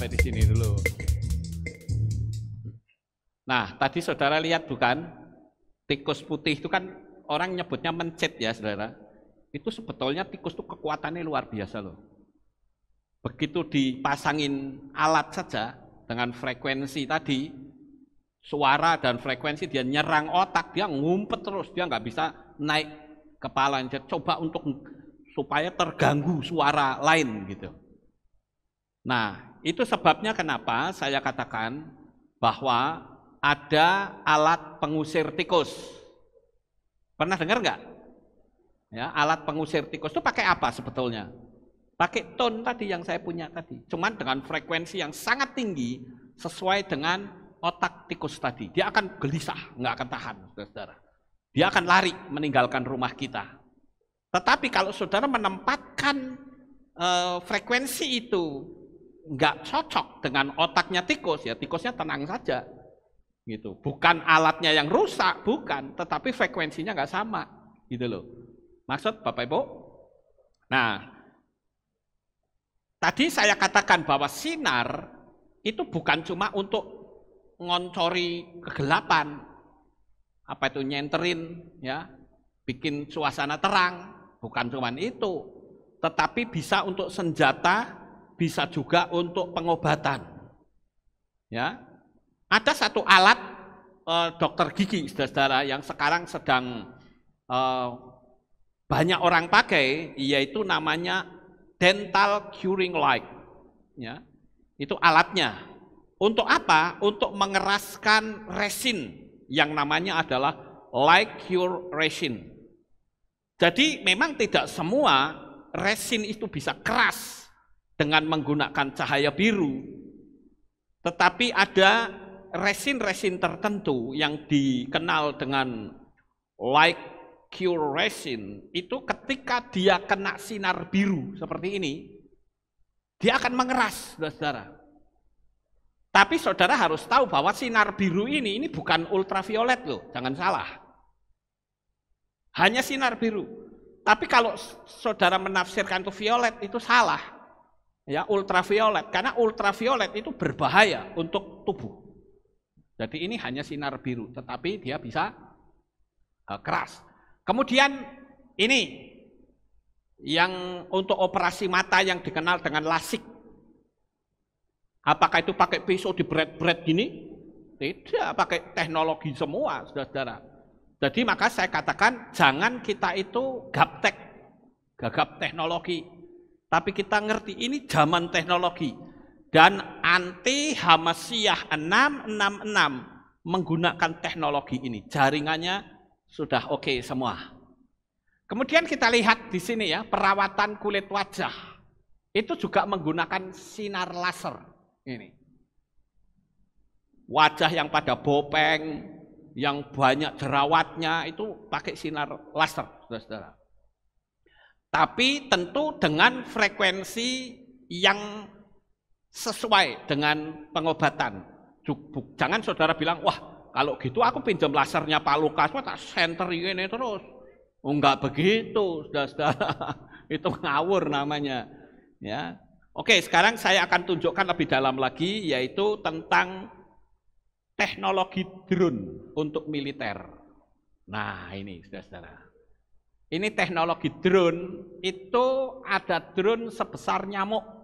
ada di sini dulu. Nah, tadi saudara lihat bukan, tikus putih itu kan orang nyebutnya mencit ya saudara. Itu sebetulnya tikus itu kekuatannya luar biasa loh. Begitu dipasangin alat saja dengan frekuensi tadi, suara dan frekuensi, dia nyerang otak, dia ngumpet terus, dia nggak bisa naik kepala. Coba untuk supaya terganggu suara lain gitu. Nah, itu sebabnya kenapa saya katakan bahwa ada alat pengusir tikus. Pernah dengar nggak? Ya, alat pengusir tikus itu pakai apa sebetulnya? Pakai tone tadi yang saya punya tadi. Cuman dengan frekuensi yang sangat tinggi sesuai dengan otak tikus tadi. Dia akan gelisah, nggak akan tahan, saudara. Dia akan lari meninggalkan rumah kita. Tetapi kalau saudara menempatkan frekuensi itu nggak cocok dengan otaknya tikus, ya tikusnya tenang saja. Gitu. Bukan alatnya yang rusak, bukan, tetapi frekuensinya nggak sama, gitu loh. Maksud Bapak Ibu? Nah, tadi saya katakan bahwa sinar itu bukan cuma untuk ngoncori kegelapan, apa itu nyenterin, ya, bikin suasana terang, bukan cuma itu, tetapi bisa untuk senjata, bisa juga untuk pengobatan, ya. Ada satu alat dokter gigi, saudara, yang sekarang sedang banyak orang pakai, yaitu namanya dental curing light. Ya, itu alatnya. Untuk apa? Untuk mengeraskan resin, yang namanya adalah light cure resin. Jadi memang tidak semua resin itu bisa keras dengan menggunakan cahaya biru, tetapi ada resin-resin tertentu yang dikenal dengan light cure resin, itu ketika dia kena sinar biru seperti ini, dia akan mengeras, saudara. Tapi saudara harus tahu bahwa sinar biru ini bukan ultraviolet loh, jangan salah. Hanya sinar biru. Tapi kalau saudara menafsirkan itu violet, itu salah. Ya, ultraviolet, karena ultraviolet itu berbahaya untuk tubuh. Jadi ini hanya sinar biru, tetapi dia bisa keras. Kemudian ini yang untuk operasi mata yang dikenal dengan lasik. Apakah itu pakai pisau di bret-bret gini? Tidak, pakai teknologi semua, saudara-saudara. Jadi maka saya katakan jangan kita itu gaptek, gagap teknologi. Tapi kita ngerti ini zaman teknologi. Dan anti Hamasiyah 666 menggunakan teknologi ini. Jaringannya sudah oke semua. Kemudian kita lihat di sini ya, perawatan kulit wajah. Itu juga menggunakan sinar laser. Ini. Wajah yang pada bopeng, yang banyak jerawatnya, itu pakai sinar laser, saudara-saudara. Tapi tentu dengan frekuensi yang sesuai dengan pengobatan. Jangan saudara bilang, wah kalau gitu aku pinjam lasernya Pak Lukas, tak senter ini terus. Oh, enggak begitu, saudara-saudara. Itu ngawur namanya. Ya. Oke, sekarang saya akan tunjukkan lebih dalam lagi, yaitu tentang teknologi drone untuk militer. Nah ini, saudara-saudara. Ini teknologi drone, itu ada drone sebesar nyamuk.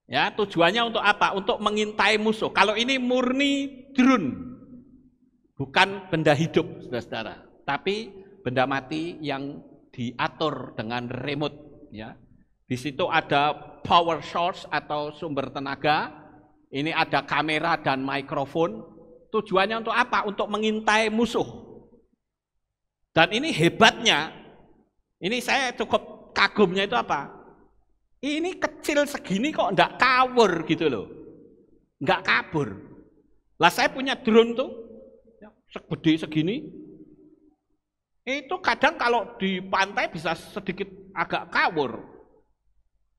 Ya, tujuannya untuk apa? Untuk mengintai musuh. Kalau ini murni drone, bukan benda hidup, saudara-saudara, tapi benda mati yang diatur dengan remote. Ya, di situ ada power source atau sumber tenaga. Ini ada kamera dan mikrofon. Tujuannya untuk apa? Untuk mengintai musuh. Dan ini hebatnya. Ini saya cukup kagumnya itu apa? Ini kecil segini kok enggak kabur gitu loh. Enggak kabur. Lah saya punya drone tuh, segede segini. Itu kadang kalau di pantai bisa sedikit agak kabur.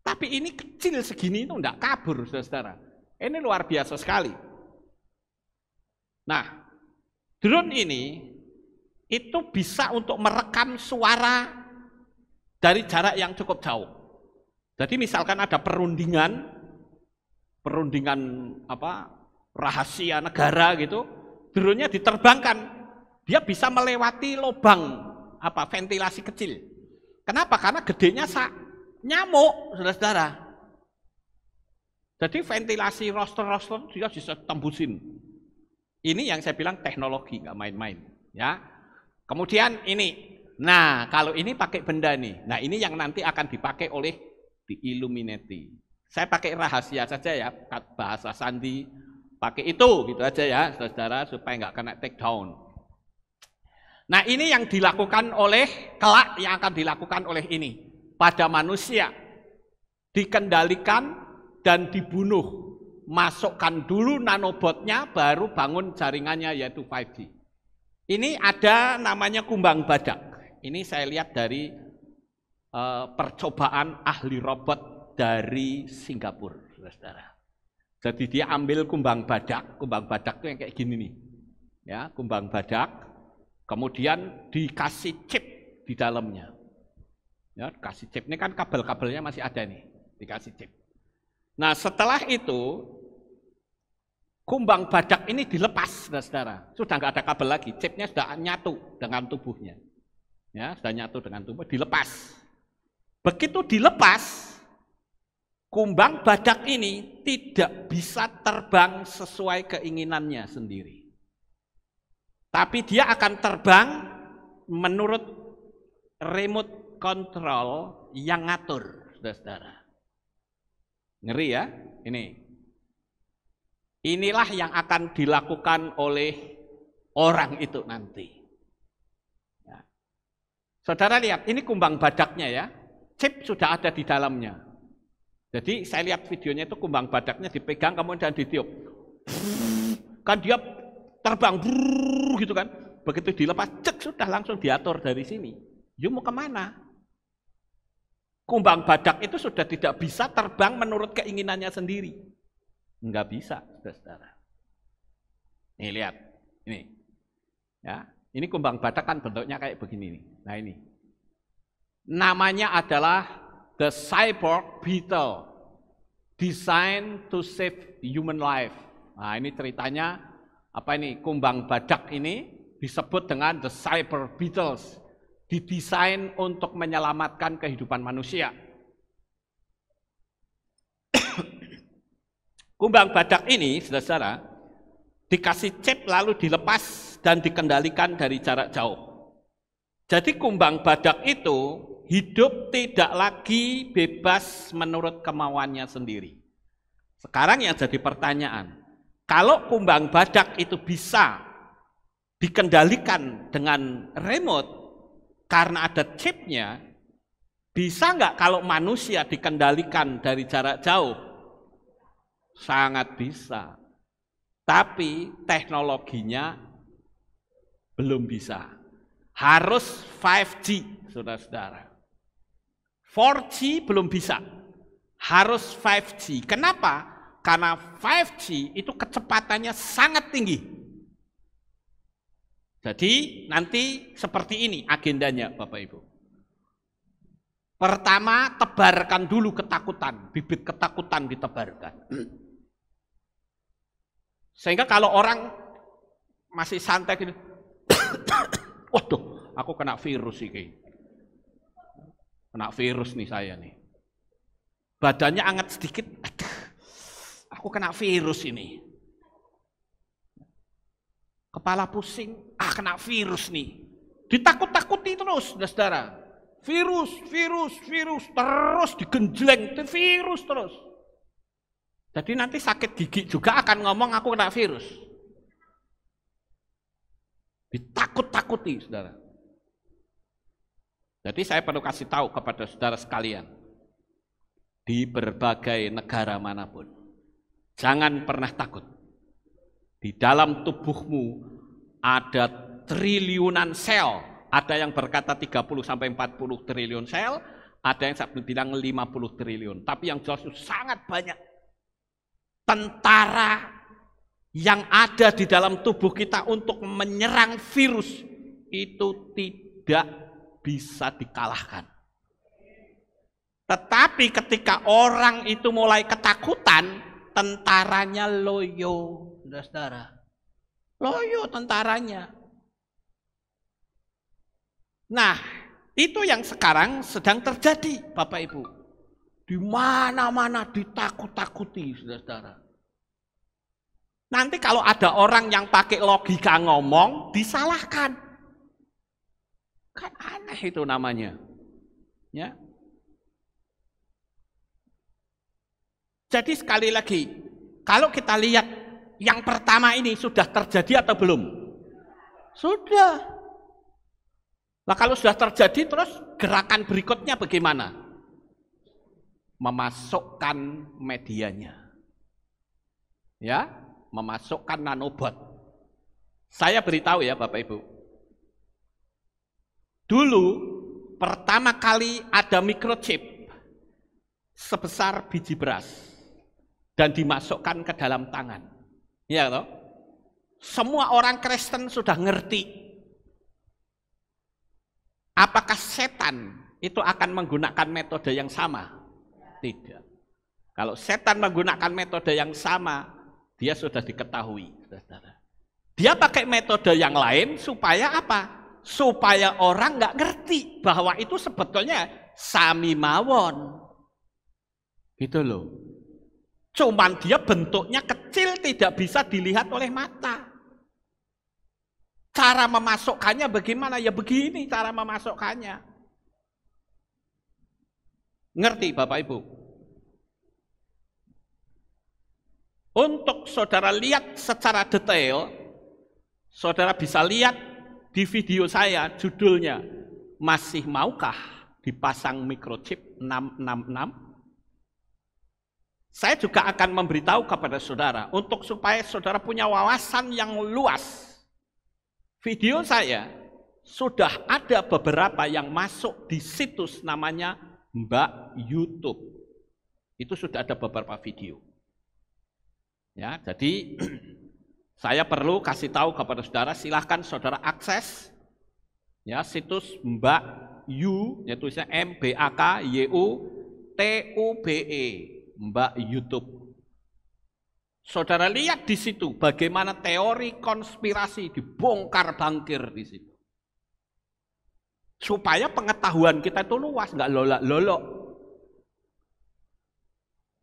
Tapi ini kecil segini itu enggak kabur, saudara-saudara. Ini luar biasa sekali. Nah, drone ini itu bisa untuk merekam suara dari jarak yang cukup jauh. Jadi misalkan ada perundingan rahasia negara gitu, drone-nya diterbangkan, dia bisa melewati lubang ventilasi kecil. Kenapa? Karena gedenya nyamuk, saudara-saudara. Jadi ventilasi roster dia bisa tembusin. Ini yang saya bilang teknologi, nggak main-main, ya. Kemudian ini, nah kalau ini pakai benda nih, nah ini yang nanti akan dipakai oleh di Illuminati. Saya pakai rahasia saja ya, bahasa sandi, pakai itu gitu aja ya, saudara, supaya nggak kena take down. Nah ini yang dilakukan kelak yang akan dilakukan oleh ini pada manusia, dikendalikan dan dibunuh. Masukkan dulu nanobotnya, baru bangun jaringannya yaitu 5G. Ini ada namanya kumbang badak. Ini saya lihat dari percobaan ahli robot dari Singapura, saudara. Jadi dia ambil kumbang badak itu yang kayak gini nih, ya, kumbang badak, kemudian dikasih chip di dalamnya. Ya, kasih chip, ini kan kabel-kabelnya masih ada nih, dikasih chip. Nah setelah itu, kumbang badak ini dilepas, saudara. Sudah nggak ada kabel lagi, chipnya sudah nyatu dengan tubuhnya. Ya, sudah nyatu dengan tubuh, dilepas. Begitu dilepas, kumbang badak ini tidak bisa terbang sesuai keinginannya sendiri. Tapi dia akan terbang menurut remote control yang ngatur, saudara. Ngeri ya, ini. Inilah yang akan dilakukan oleh orang itu nanti. Ya. Saudara lihat, ini kumbang badaknya ya, chip sudah ada di dalamnya. Jadi saya lihat videonya itu kumbang badaknya dipegang kemudian ditiup. Kan dia terbang gitu kan. Begitu dilepas, cek sudah langsung diatur dari sini. You mau kemana? Kumbang badak itu sudah tidak bisa terbang menurut keinginannya sendiri. Enggak bisa, saudara. Nih lihat, ini. Ya, ini kumbang badak kan bentuknya kayak begini nih. Nah ini. Namanya adalah the cyborg beetle, designed to save human life. Nah ini ceritanya, kumbang badak ini disebut dengan the cyborg beetles, didesain untuk menyelamatkan kehidupan manusia. Kumbang badak ini, saudara, dikasih chip lalu dilepas dan dikendalikan dari jarak jauh. Jadi kumbang badak itu hidup tidak lagi bebas menurut kemauannya sendiri. Sekarang yang jadi pertanyaan, kalau kumbang badak itu bisa dikendalikan dengan remote karena ada chipnya, bisa nggak kalau manusia dikendalikan dari jarak jauh? Sangat bisa, tapi teknologinya belum bisa. Harus 5G, saudara-saudara. 4G belum bisa, harus 5G. Kenapa? Karena 5G itu kecepatannya sangat tinggi. Jadi nanti seperti ini agendanya Bapak Ibu. Pertama, tebarkan dulu ketakutan, bibit ketakutan ditebarkan. Sehingga kalau orang masih santai gitu, waduh, aku kena virus ini. Kena virus nih saya nih. Badannya anget sedikit, aduh, aku kena virus ini. Kepala pusing, kena virus nih. Ditakut-takuti terus, saudara. Virus, terus digenjleng, virus terus. Jadi nanti sakit gigi juga akan ngomong aku kena virus. Ditakut-takuti, saudara. Jadi saya perlu kasih tahu kepada saudara sekalian, di berbagai negara manapun, jangan pernah takut. Di dalam tubuhmu ada triliunan sel, ada yang berkata 30 sampai 40 triliun sel, ada yang bilang 50 triliun, tapi yang jelas itu sangat banyak. Tentara yang ada di dalam tubuh kita untuk menyerang virus itu tidak bisa dikalahkan. Tetapi ketika orang itu mulai ketakutan, tentaranya loyo, saudara. Loyo tentaranya. Nah, itu yang sekarang sedang terjadi, Bapak Ibu. Di mana-mana ditakut-takuti, saudara. Nanti kalau ada orang yang pakai logika ngomong, disalahkan. Kan aneh itu namanya. Ya. Jadi sekali lagi, kalau kita lihat yang pertama ini sudah terjadi atau belum? Sudah. Nah kalau sudah terjadi terus gerakan berikutnya bagaimana? Memasukkan medianya. Ya, memasukkan nanobot. Saya beritahu ya Bapak Ibu. Dulu pertama kali ada microchip sebesar biji beras dan dimasukkan ke dalam tangan. Ya toh? Semua orang Kristen sudah ngerti. Apakah setan itu akan menggunakan metode yang sama? Tidak. Kalau setan menggunakan metode yang sama, dia sudah diketahui, saudara. Dia pakai metode yang lain supaya apa? Supaya orang nggak ngerti bahwa itu sebetulnya sami mawon. Gitu loh. Cuman dia bentuknya kecil, tidak bisa dilihat oleh mata. Cara memasukkannya bagaimana? Ya begini cara memasukkannya. Ngerti Bapak Ibu? Untuk saudara lihat secara detail, saudara bisa lihat di video saya judulnya, Masih Maukah Dipasang Microchip 666? Saya juga akan memberitahu kepada saudara untuk supaya saudara punya wawasan yang luas. Video saya sudah ada beberapa yang masuk di situs namanya Mbak YouTube. Itu sudah ada beberapa video. Ya, jadi saya perlu kasih tahu kepada saudara, silahkan saudara akses ya situs Mbak Yu, yaitu MBAKYUTUBE. Mbak YouTube. Saudara lihat di situ bagaimana teori konspirasi dibongkar bangkir di situ. Supaya pengetahuan kita itu luas, nggak lolak-lolok.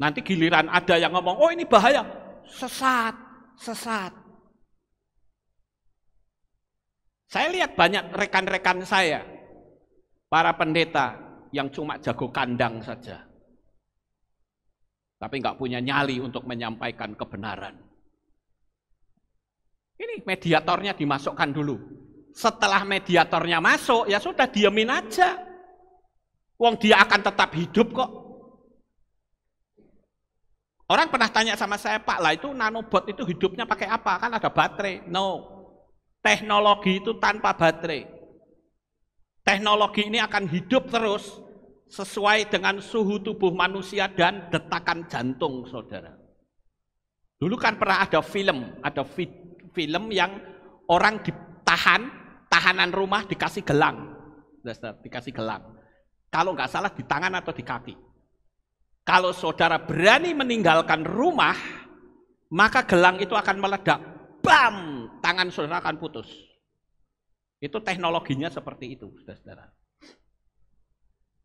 Nanti giliran ada yang ngomong, oh ini bahaya, sesat. Saya lihat banyak rekan-rekan saya, para pendeta yang cuma jago kandang saja. Tapi nggak punya nyali untuk menyampaikan kebenaran. Ini mediatornya dimasukkan dulu. Setelah mediatornya masuk, ya sudah diemin aja. Wong dia akan tetap hidup kok. Orang pernah tanya sama saya, Pak, lah itu nanobot itu hidupnya pakai apa? Kan ada baterai. No, teknologi itu tanpa baterai. Teknologi ini akan hidup terus sesuai dengan suhu tubuh manusia dan detakan jantung, saudara. Dulu kan pernah ada film yang orang ditahan, tahanan rumah dikasih gelang, dikasih gelang. Kalau nggak salah di tangan atau di kaki. Kalau saudara berani meninggalkan rumah, maka gelang itu akan meledak, bam, tangan saudara akan putus. Itu teknologinya seperti itu, saudara.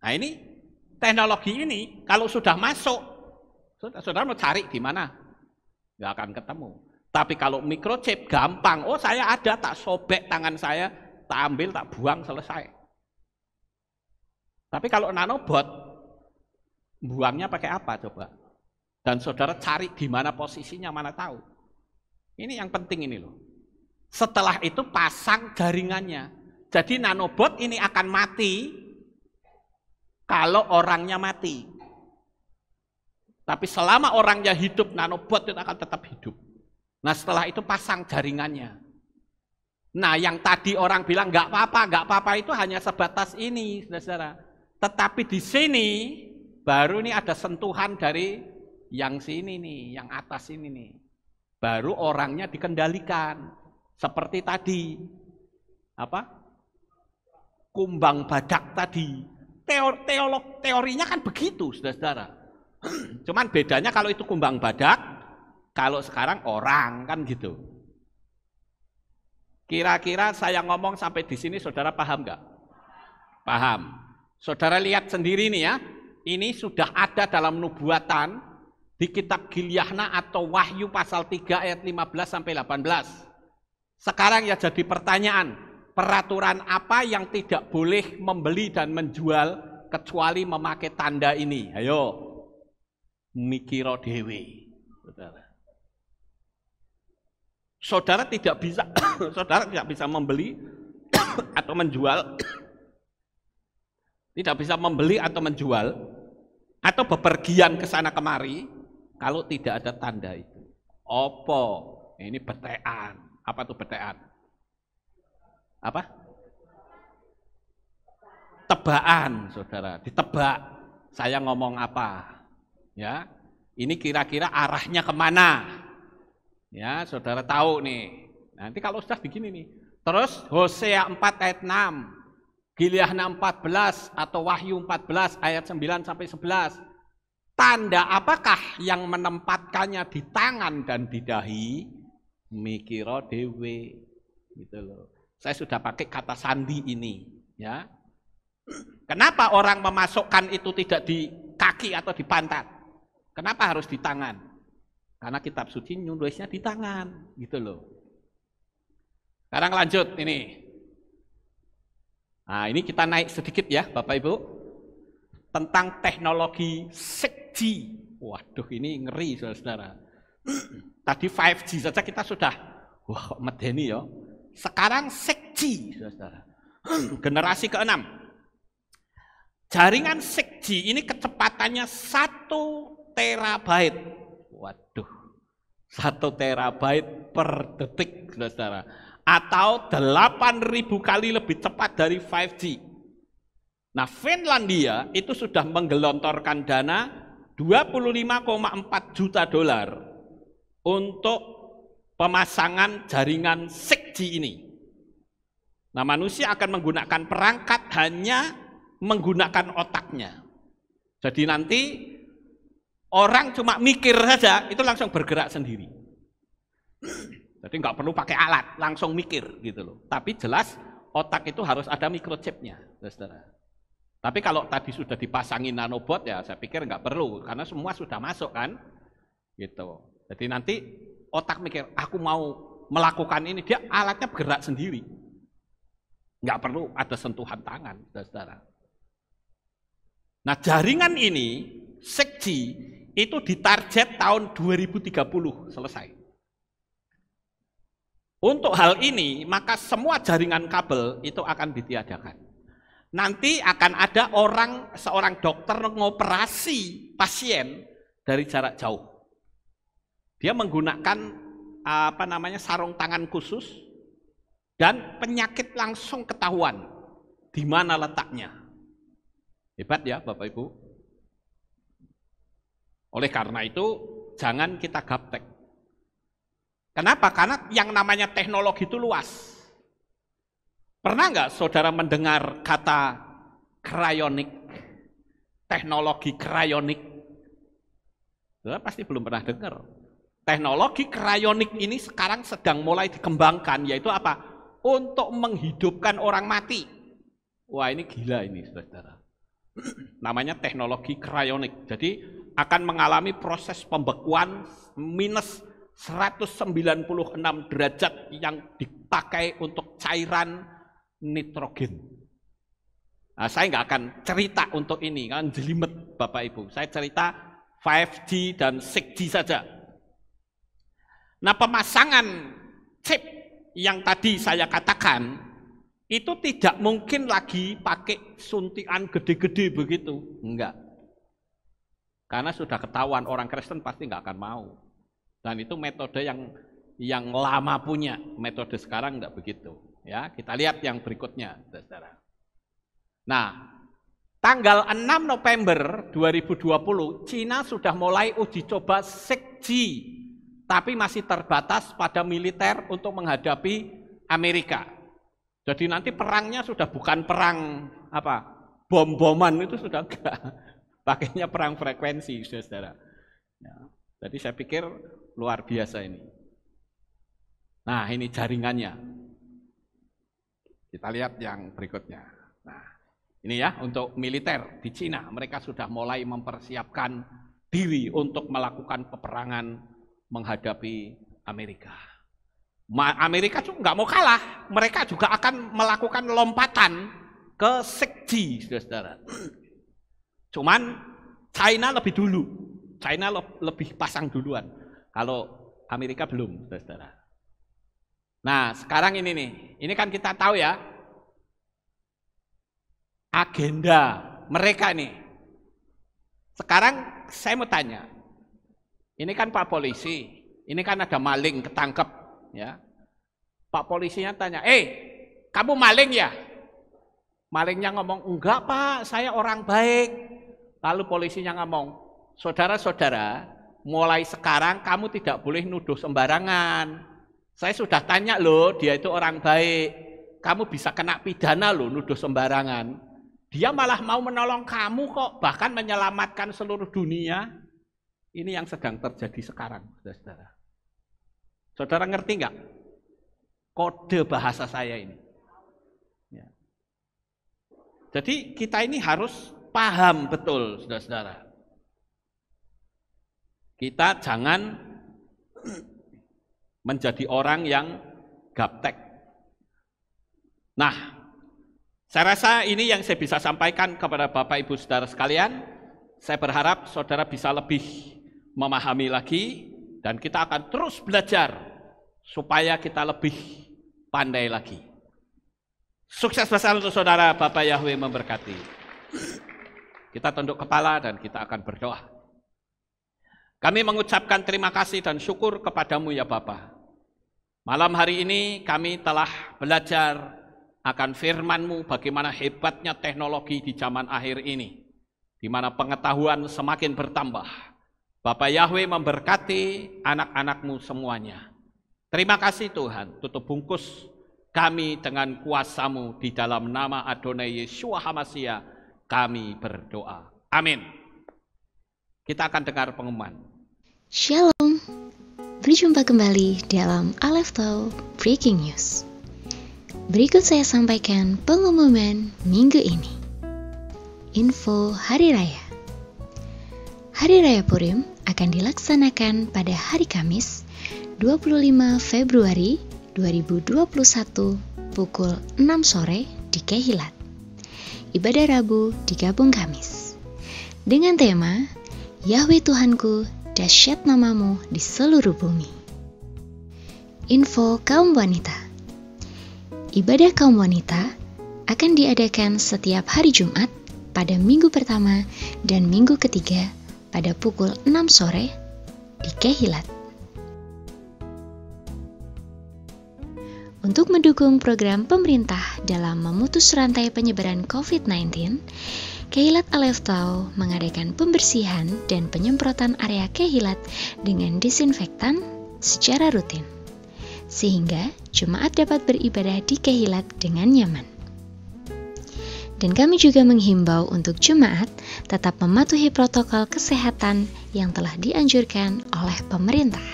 Nah ini, teknologi ini kalau sudah masuk, saudara mau cari di mana? Nggak akan ketemu. Tapi kalau microchip gampang, oh saya ada, tak sobek tangan saya, tak ambil, tak buang, selesai. Tapi kalau nanobot, buangnya pakai apa coba? Dan saudara cari di mana posisinya, mana tahu. Ini yang penting ini loh. Setelah itu pasang jaringannya. Jadi nanobot ini akan mati, kalau orangnya mati. Tapi selama orangnya hidup, nanobot itu akan tetap hidup. Nah setelah itu pasang jaringannya. Nah yang tadi orang bilang nggak apa-apa itu hanya sebatas ini, saudara. Tetapi di sini baru nih ada sentuhan dari yang sini nih, yang atas ini nih. Baru orangnya dikendalikan. Seperti tadi, kumbang badak tadi. teorinya kan begitu, saudara-saudara. Cuman bedanya kalau itu kumbang badak, kalau sekarang orang kan gitu. Kira-kira saya ngomong sampai di sini saudara paham nggak? Paham. Saudara lihat sendiri nih ya, ini sudah ada dalam nubuatan di kitab Gilyahna atau Wahyu pasal 3 ayat 15 sampai 18. Sekarang ya jadi pertanyaan, peraturan apa yang tidak boleh membeli dan menjual kecuali memakai tanda ini? Ayo, mikiro dewe. Saudara tidak bisa, saudara tidak bisa membeli atau menjual, tidak bisa membeli atau menjual atau bepergian ke sana kemari kalau tidak ada tanda itu. Opo? Ini betean. Apa tuh betean? Apa? Tebaan, saudara. Ditebak. Saya ngomong apa? Ya, ini kira-kira arahnya kemana? Ya, saudara tahu nih. Nanti kalau sudah begini nih. Terus Hosea 4 ayat 6, Gilyahna 14 atau Wahyu 14 ayat 9 sampai 11. Tanda apakah yang menempatkannya di tangan dan di dahi? Mikiro dewe, gitu loh. Saya sudah pakai kata sandi ini, ya. Kenapa orang memasukkan itu tidak di kaki atau di pantat? Kenapa harus di tangan? Karena kitab suci nulisnya di tangan, gitu loh. Sekarang lanjut ini. Nah, ini kita naik sedikit ya, Bapak Ibu. Tentang teknologi 6G. Waduh, ini ngeri, saudara-saudara. Tadi 5G saja kita sudah, wah kok medeni ya. Sekarang 6G, saudara. Generasi ke-6. Jaringan 6G ini kecepatannya 1 terabyte. Waduh, 1 terabyte per detik, saudara. Atau 8.000 kali lebih cepat dari 5G. Nah, Finlandia itu sudah menggelontorkan dana 25,4 juta dolar untuk pemasangan jaringan 6G ini. Nah, manusia akan menggunakan perangkat hanya menggunakan otaknya. Jadi nanti orang cuma mikir saja, itu langsung bergerak sendiri. Jadi nggak perlu pakai alat, langsung mikir gitu loh. Tapi jelas otak itu harus ada microchipnya, saudara. Tapi kalau tadi sudah dipasangin nanobot ya, saya pikir nggak perlu karena semua sudah masuk kan, gitu. Jadi nanti otak mikir, aku mau melakukan ini, dia alatnya bergerak sendiri. Nggak perlu ada sentuhan tangan, saudara. Nah, jaringan ini, 6G, itu ditarget tahun 2030 selesai. Untuk hal ini, maka semua jaringan kabel itu akan ditiadakan. Nanti akan ada seorang dokter mengoperasi pasien dari jarak jauh. Dia menggunakan sarung tangan khusus dan penyakit langsung ketahuan di mana letaknya. Hebat ya Bapak Ibu. Oleh karena itu jangan kita gaptek. Kenapa? Karena yang namanya teknologi itu luas. Pernah nggak saudara mendengar kata cryonik? Teknologi cryonik? Saudara pasti belum pernah dengar. Teknologi cryonik ini sekarang sedang mulai dikembangkan, yaitu apa? Untuk menghidupkan orang mati. Wah, ini gila ini, saudara. Namanya teknologi cryonik. Jadi akan mengalami proses pembekuan minus 196 derajat yang dipakai untuk cairan nitrogen. Nah, saya nggak akan cerita untuk ini, kan jelimet Bapak Ibu. Saya cerita 5G dan 6G saja. Nah, pemasangan chip yang tadi saya katakan itu tidak mungkin lagi pakai suntikan gede-gede begitu, enggak. Karena sudah ketahuan orang Kristen pasti enggak akan mau. Dan itu metode yang lama punya, metode sekarang enggak begitu. Ya, kita lihat yang berikutnya, saudara. Nah, tanggal 6 November 2020, Cina sudah mulai uji coba 6G. Tapi masih terbatas pada militer untuk menghadapi Amerika. Jadi nanti perangnya sudah bukan perang bom-boman itu sudah enggak. Pakainya perang frekuensi, saudara. Ya, jadi saya pikir luar biasa ini. Nah, ini jaringannya. Kita lihat yang berikutnya. Nah, ini ya untuk militer di Cina. Mereka sudah mulai mempersiapkan diri untuk melakukan peperangan menghadapi Amerika. Amerika juga nggak mau kalah. Mereka juga akan melakukan lompatan ke 6G, saudara. Cuman China lebih dulu. China lebih pasang duluan. Kalau Amerika belum, saudara. Nah, sekarang ini nih. Ini kan kita tahu ya. Agenda mereka nih. Sekarang saya mau tanya. Ini kan Pak Polisi. Ini kan ada maling ketangkep. Ya. Pak polisinya tanya, kamu maling ya? Malingnya ngomong, enggak Pak, saya orang baik. Lalu polisinya ngomong, saudara-saudara, mulai sekarang kamu tidak boleh nuduh sembarangan. Saya sudah tanya loh, dia itu orang baik. Kamu bisa kena pidana loh, nuduh sembarangan. Dia malah mau menolong kamu kok, bahkan menyelamatkan seluruh dunia. Ini yang sedang terjadi sekarang, saudara. Saudara ngerti nggak? Kode bahasa saya ini. Ya. Jadi kita ini harus paham betul, saudara-saudara. Kita jangan menjadi orang yang gaptek. Nah, saya rasa ini yang saya bisa sampaikan kepada Bapak Ibu Saudara sekalian. Saya berharap saudara bisa lebih memahami lagi dan kita akan terus belajar supaya kita lebih pandai lagi. Sukses besar untuk saudara, Bapak Yahweh memberkati. Kita tunduk kepala dan kita akan berdoa. Kami mengucapkan terima kasih dan syukur kepadamu ya Bapa. Malam hari ini kami telah belajar akan firman-Mu bagaimana hebatnya teknologi di zaman akhir ini, di mana pengetahuan semakin bertambah. Bapak Yahweh memberkati anak-anak-Mu semuanya. Terima kasih Tuhan, tutup bungkus kami dengan kuasa-Mu di dalam nama Adonai Yeshua HaMashiach kami berdoa. Amin. Kita akan dengar pengumuman. Shalom, berjumpa kembali dalam Aleph Tau Breaking News. Berikut saya sampaikan pengumuman minggu ini. Info Hari Raya. Hari Raya Purim akan dilaksanakan pada hari Kamis 25 Februari 2021 pukul 6 sore di Kehilat. Ibadah Rabu digabung Kamis. Dengan tema Yahweh Tuhanku, dahsyat namamu di seluruh bumi. Info kaum wanita. Ibadah kaum wanita akan diadakan setiap hari Jumat pada minggu pertama dan minggu ketiga pada pukul 6 sore di Kehilat. Untuk mendukung program pemerintah dalam memutus rantai penyebaran COVID-19, Kehilat Aleph Tau mengadakan pembersihan dan penyemprotan area Kehilat dengan disinfektan secara rutin, sehingga jemaat dapat beribadah di Kehilat dengan nyaman. Dan kami juga menghimbau untuk jemaat tetap mematuhi protokol kesehatan yang telah dianjurkan oleh pemerintah.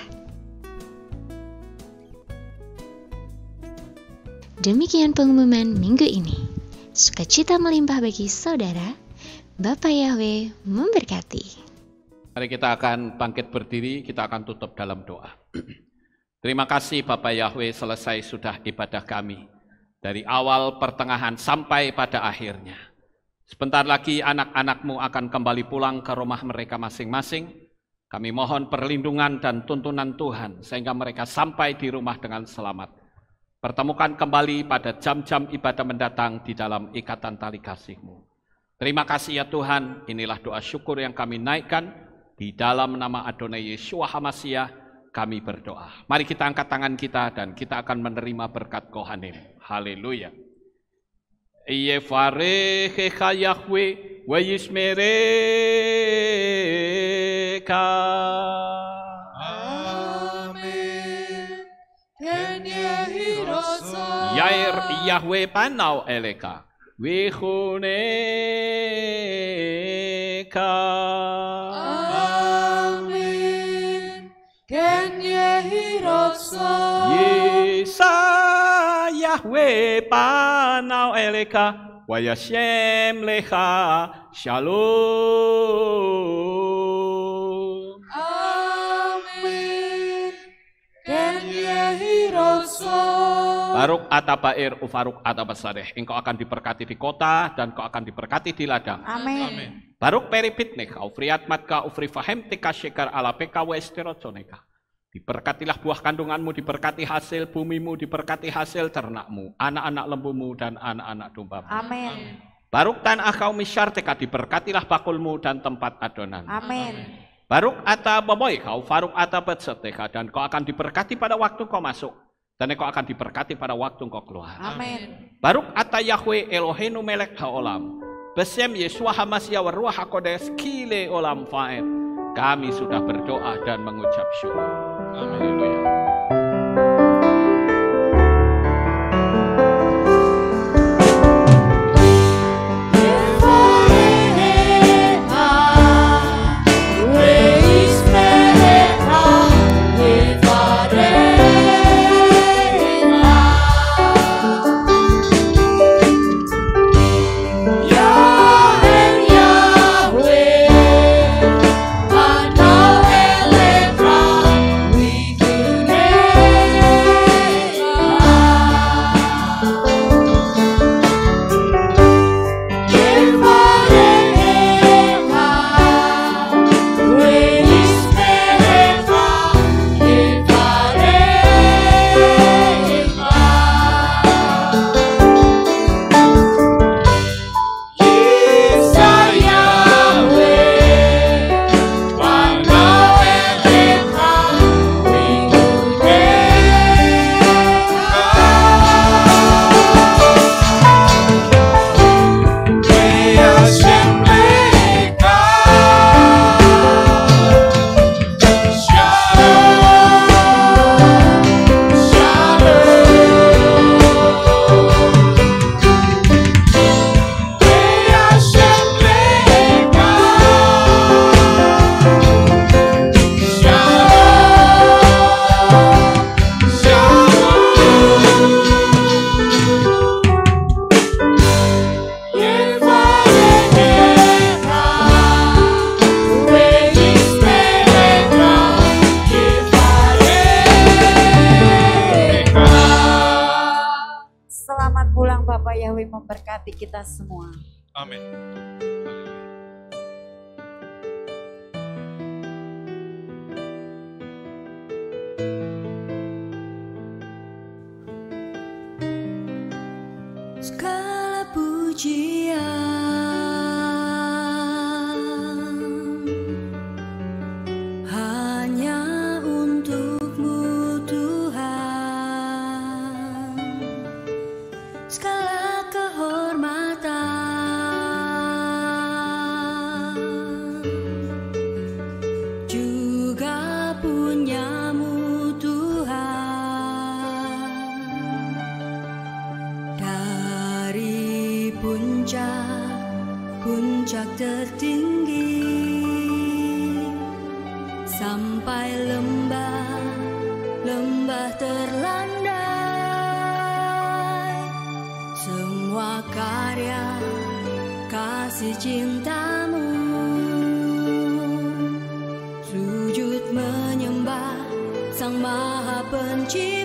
Demikian pengumuman minggu ini. Sukacita melimpah bagi saudara. Bapak Yahweh memberkati. Mari kita akan bangkit berdiri, kita akan tutup dalam doa. Terima kasih Bapak Yahweh, selesai sudah ibadah kami. Dari awal, pertengahan, sampai pada akhirnya. Sebentar lagi anak-anak-Mu akan kembali pulang ke rumah mereka masing-masing. Kami mohon perlindungan dan tuntunan Tuhan, sehingga mereka sampai di rumah dengan selamat. Pertemukan kembali pada jam-jam ibadah mendatang di dalam ikatan tali kasih-Mu. Terima kasih ya Tuhan, inilah doa syukur yang kami naikkan. Di dalam nama Adonai Yeshua HaMashiach kami berdoa. Mari kita angkat tangan kita dan kita akan menerima berkat Kohanim. Haleluya. Yevarechecha Yahweh wa yishmereka. Yair Yahweh panau eleka. Wihuneka. Amin. Ken Yehi Rasa. Yesa Yahweh Panau Eleka. Wayashem Lecha. Shalom. Amin. Ken Yehi Rasa. Baruk atabair ufaruk atabasareh. Engkau akan diberkati di kota dan kau akan diberkati di ladang. Amin. Baruk peripitnek aufriat matka ufri fahem tika syekar ala peka westeroconeka. Diberkatilah buah kandunganmu, diberkati hasil bumimu, diberkati hasil ternakmu, anak-anak lembumu dan anak-anak dombamu. Amin. Baruk tanah kaum misyarteka, diberkatilah bakulmu dan tempat adonan. Amin. Baruk atababoy kau faruk atabetseteka, dan kau akan diberkati pada waktu kau masuk. Dan engkau akan diberkati pada waktu engkau keluar. Amin. Baruk ata Yahweh Eloheinu melek haolam. Besem Yesua Hamasya wa Ruach HaKodes kile olam fa'ed. Kami sudah berdoa dan mengucap syukur. Haleluya. Memberkati kita semua. Amin. Segala pujian hanya untuk-Mu Tuhan. Segala kehormatan juga punya-Mu Tuhan. Dari puncak tertinggi sampai lembah terlandai, semua karya kasih cinta-Mu, sujud menyembah Sang Maha Pencipta.